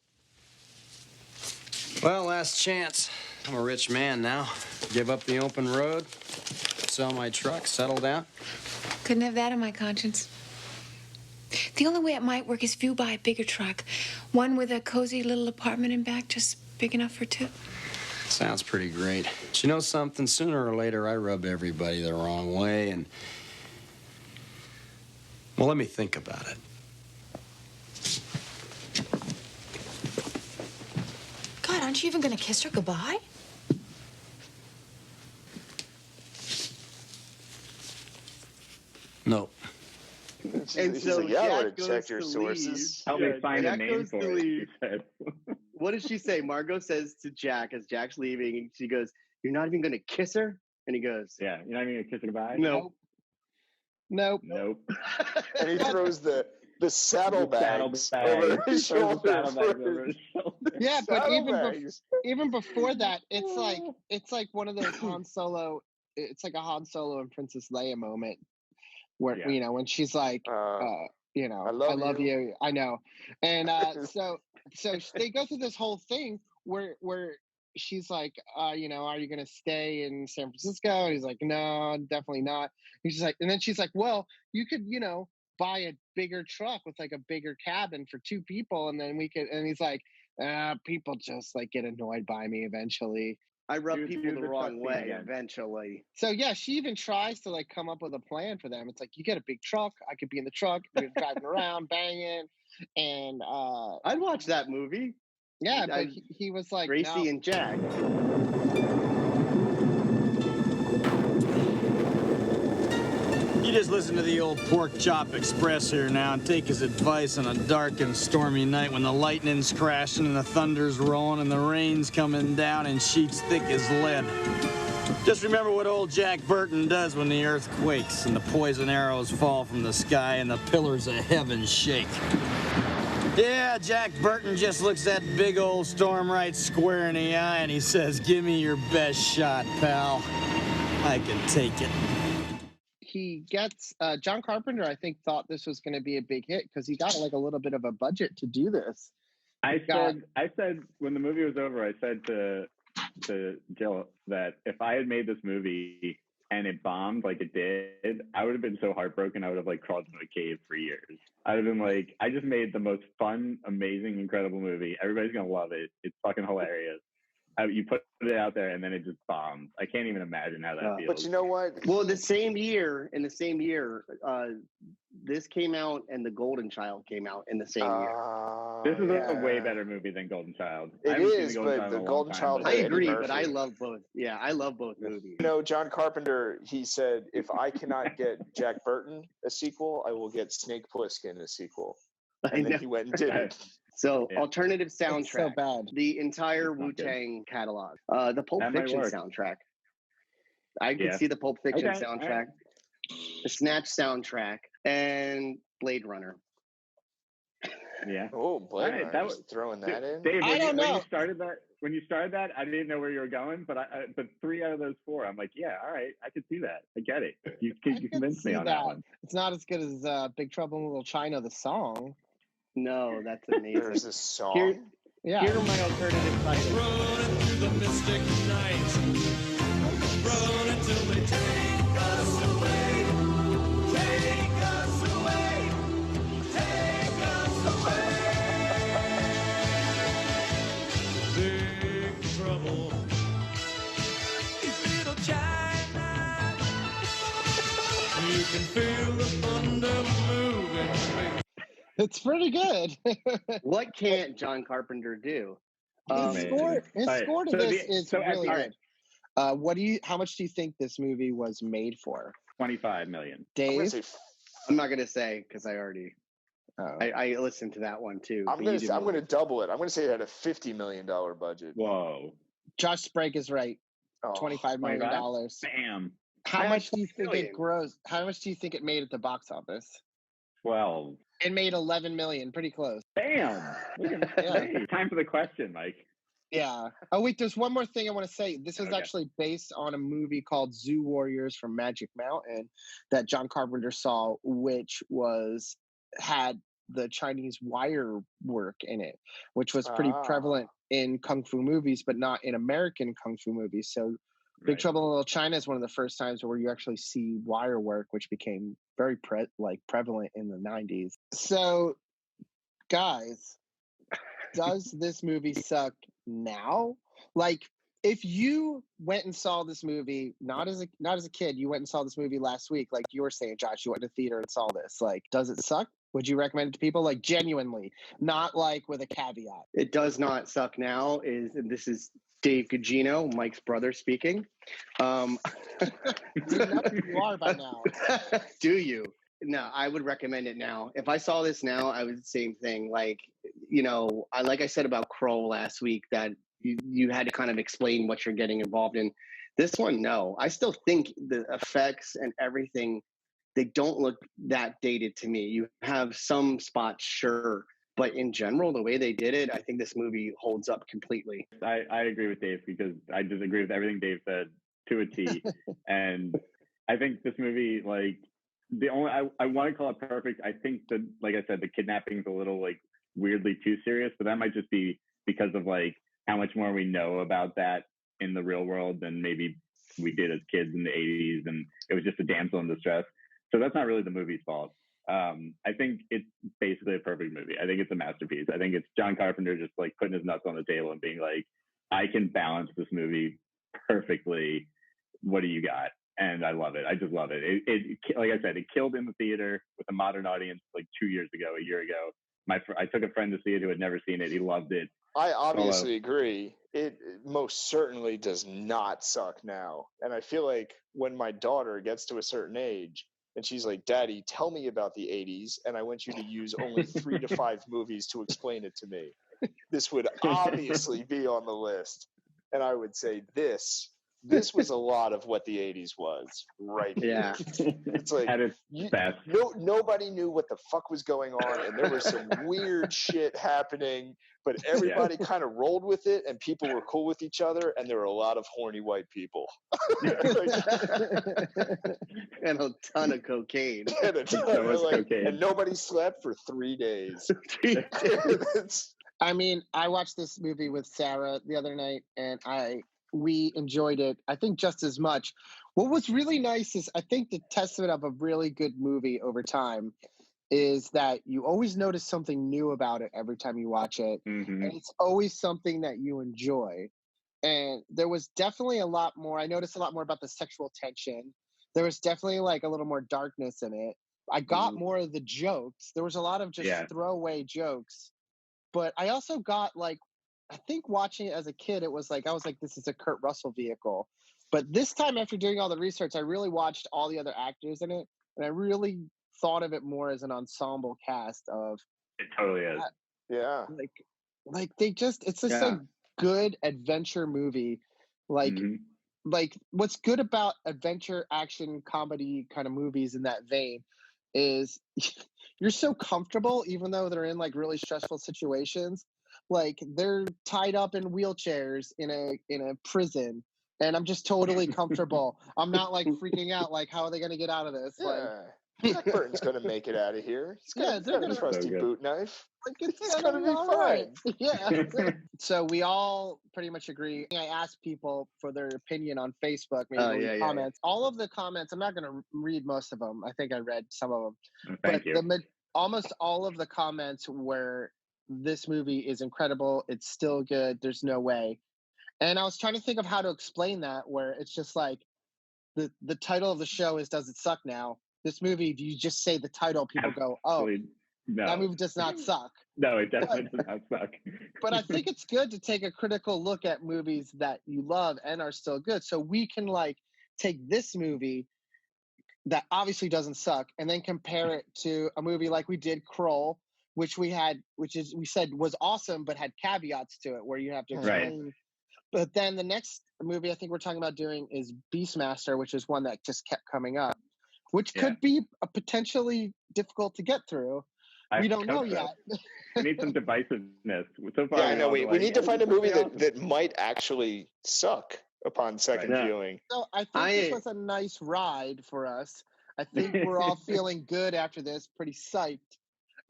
Well, last chance. I'm a rich man now. Give up the open road, sell my truck, settle down. Couldn't have that on my conscience. The only way it might work is if you buy a bigger truck. One with a cozy little apartment in back, just big enough for 2. Sounds pretty great. But you know something? Sooner or later, I rub everybody the wrong way, and... Well, let me think about it. God, aren't you even going to kiss her goodbye? No. And He's so like, yeah, I Jack would have goes checked your to sources. Help me find a Jack name goes for to it. leave. He said. What does she say? Margot says to Jack as Jack's leaving, and she goes, "You're not even going to kiss her?" And he goes, Yeah, you're not even gonna kiss her goodbye? "No." Nope. Nope. And he throws the saddlebags over his shoulder. Yeah, but Saddlebags. even before that, it's like one of those Han Solo. It's like a Han Solo and Princess Leia moment, where you know when she's like, you know, I love you. I know, and so they go through this whole thing where she's like, you know, are you gonna stay in San Francisco? And he's like, no, definitely not. He's like, and then she's like, well, you could, you know, buy a bigger truck with like a bigger cabin for 2 people, and then we could. And he's like, people just like get annoyed by me eventually. I rub people the wrong way eventually. So yeah, she even tries to like come up with a plan for them. It's like, you get a big truck, I could be in the truck, we're driving around, banging, and I'd watch that movie. Yeah, but he was like Gracie and Jack. You just listen to the old Pork Chop Express here now and take his advice on a dark and stormy night when the lightning's crashing and the thunder's rolling and the rain's coming down in sheets thick as lead. Just remember what old Jack Burton does when the earth quakes and the poison arrows fall from the sky and the pillars of heaven shake. Yeah, Jack Burton just looks that big old Storm right square in the eye and he says, "Give me your best shot, pal. I can take it." He gets John Carpenter. I think thought this was going to be a big hit because he got like a little bit of a budget to do this. I said when the movie was over, I said to Jill that if I had made this movie and it bombed like it did, I would have been so heartbroken. I would have like crawled into a cave for years. I would have been like, I just made the most fun, amazing, incredible movie. Everybody's gonna love it. It's fucking hilarious. You put it out there and then it just bombs. I can't even imagine how that feels. But you know what? Well, in the same year, this came out and The Golden Child came out in the same year. This is a way better movie than Golden Child. It is, but The Golden Child. I agree, but I love both. Yeah, I love both movies. You know, John Carpenter, he said, if I cannot get Jack Burton a sequel, I will get Snake Plissken a sequel. And then he went and did it. So, alternative soundtrack. It's so bad. The entire Wu-Tang catalog. The Pulp Fiction soundtrack. I can see the Pulp Fiction soundtrack, the Snatch soundtrack, and Blade Runner. Yeah. Oh, Blade Runner. That was throwing that in. Dave, I don't know. When you started that, I didn't know where you were going, but but 3 out of those 4, I'm like, yeah, all right, I could see that. I get it. You convinced me on that one. It's not as good as Big Trouble in Little China, the song. No, that's amazing. There's a song. Here Yeah. are my alternative titles. Running through the mystic night. Run until they take us away. Take us away. Take us away. Big trouble. Little China. You can feel the thunder moving. It's pretty good. What can't John Carpenter do? His score to this is really good. How much do you think this movie was made for? $25 million. Dave? I'm not gonna say because I already I listened to that one too. I'm gonna double it. I'm gonna say it had a $50 million budget. Whoa. Josh Sprague is right. $25 million. Bam. How much do you think it grows? How much do you think it made at the box office? 12. It made 11 million. Pretty close. Bam. Yeah. Time for the question, Mike. Yeah. Oh wait, there's one more thing I want to say. This is actually based on a movie called Zoo Warriors from Magic Mountain that John Carpenter saw, which had the Chinese wire work in it, which was pretty prevalent in kung fu movies, but not in American kung fu movies. So Big Trouble in Little China is one of the first times where you actually see wire work, which became very prevalent in the 90s. So, guys, does this movie suck now? Like, if you went and saw this movie, not as a kid, you went and saw this movie last week, like you were saying, Josh, you went to theater and saw this. Like, does it suck? Would you recommend it to people? Like, genuinely, not like with a caveat. It does not suck now. This is Dave Gugino, Mike's brother, speaking. You know who you are by now. Do you? No, I would recommend it now. If I saw this now, I would same thing. Like, like I said about Crow last week, that you had to kind of explain what you're getting involved in. This one, no. I still think the effects and everything, they don't look that dated to me. You have some spots, sure. But in general, the way they did it, I think this movie holds up completely. I agree with Dave because I disagree with everything Dave said to a T. And I think this movie, like, I want to call it perfect. I think that, like I said, the kidnapping is a little, like, weirdly too serious, but that might just be because of, like, how much more we know about that in the real world than maybe we did as kids in the 80s. And it was just a damsel in distress. So that's not really the movie's fault. I think it's basically a perfect movie. I think it's a masterpiece. I think it's John Carpenter just like putting his nuts on the table and being like, I can balance this movie perfectly. What do you got? And I love it. I just love it. It like I said, it killed in the theater with a modern audience like a year ago. I took a friend to see it who had never seen it. He loved it. I obviously agree. It most certainly does not suck now. And I feel like when my daughter gets to a certain age, and she's like, Daddy, tell me about the 80s. And I want you to use only 3 to 5 movies to explain it to me. This would obviously be on the list. And I would say this this was a lot of what the 80s was right here. Yeah. It's like At its best. nobody knew what the fuck was going on, and there was some weird shit happening, but everybody kind of rolled with it, and people were cool with each other, and there were a lot of horny white people. And a ton of cocaine. And nobody slept for 3 days. I mean, I watched this movie with Sarah the other night, and we enjoyed it, I think, just as much. What was really nice is, I think, the testament of a really good movie over time is that you always notice something new about it every time you watch it. Mm-hmm. And it's always something that you enjoy. And there was definitely a lot more. I noticed a lot more about the sexual tension. There was definitely like a little more darkness in it. I got more of the jokes. There was a lot of just throwaway jokes. But I also got like, I think watching it as a kid, I was like, this is a Kurt Russell vehicle. But this time, after doing all the research, I really watched all the other actors in it, and I really thought of it more as an ensemble cast of. It totally is. Yeah. Like they just, it's just a good adventure movie. Like, like what's good about adventure, action, comedy kind of movies in that vein is you're so comfortable, even though they're in like really stressful situations. Like they're tied up in wheelchairs in a prison, and I'm just totally comfortable. I'm not like freaking out. Like, how are they going to get out of this? Jack Burton's going to make it out of here. He's got a trusty boot knife. Like it's going to be fine. Yeah. So we all pretty much agree. I asked people for their opinion on Facebook, maybe comments. All of the comments, I'm not going to read most of them. I think I read some of them. Thank you. Almost all of the comments were, this movie is incredible. It's still good. There's no way. And I was trying to think of how to explain that, where it's just like the title of the show is Does It Suck Now? This movie, if you just say the title, people go, oh, no. That movie does not suck. No, it definitely does not suck. But I think it's good to take a critical look at movies that you love and are still good. So we can like take this movie that obviously doesn't suck and then compare it to a movie like we did Kroll, which we said was awesome, but had caveats to it where you have to explain. Right. But then the next movie I think we're talking about doing is Beastmaster, which is one that just kept coming up, which could be a potentially difficult to get through. We don't know yet. We need some divisiveness. So far, I know. We need to find a movie that might actually suck upon second viewing. So I think this was a nice ride for us. I think we're all feeling good after this, pretty psyched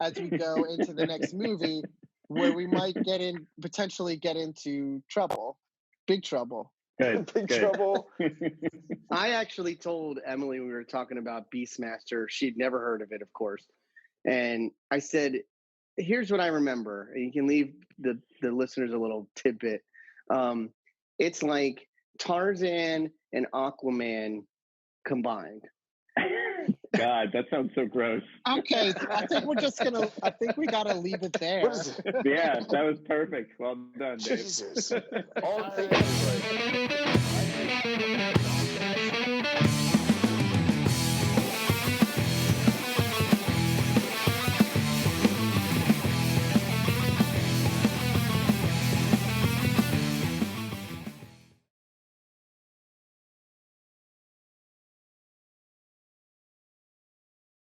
as we go into the next movie where we might potentially get into trouble. Big trouble. Good. Big trouble. I actually told Emily when we were talking about Beastmaster, she'd never heard of it, of course. And I said, here's what I remember. And you can leave the listeners a little tidbit. It's like Tarzan and Aquaman combined. God, that sounds so gross. Okay, I think we gotta leave it there. Yeah, that was perfect. Well done, Dave. Jesus. All I'm thinking is like,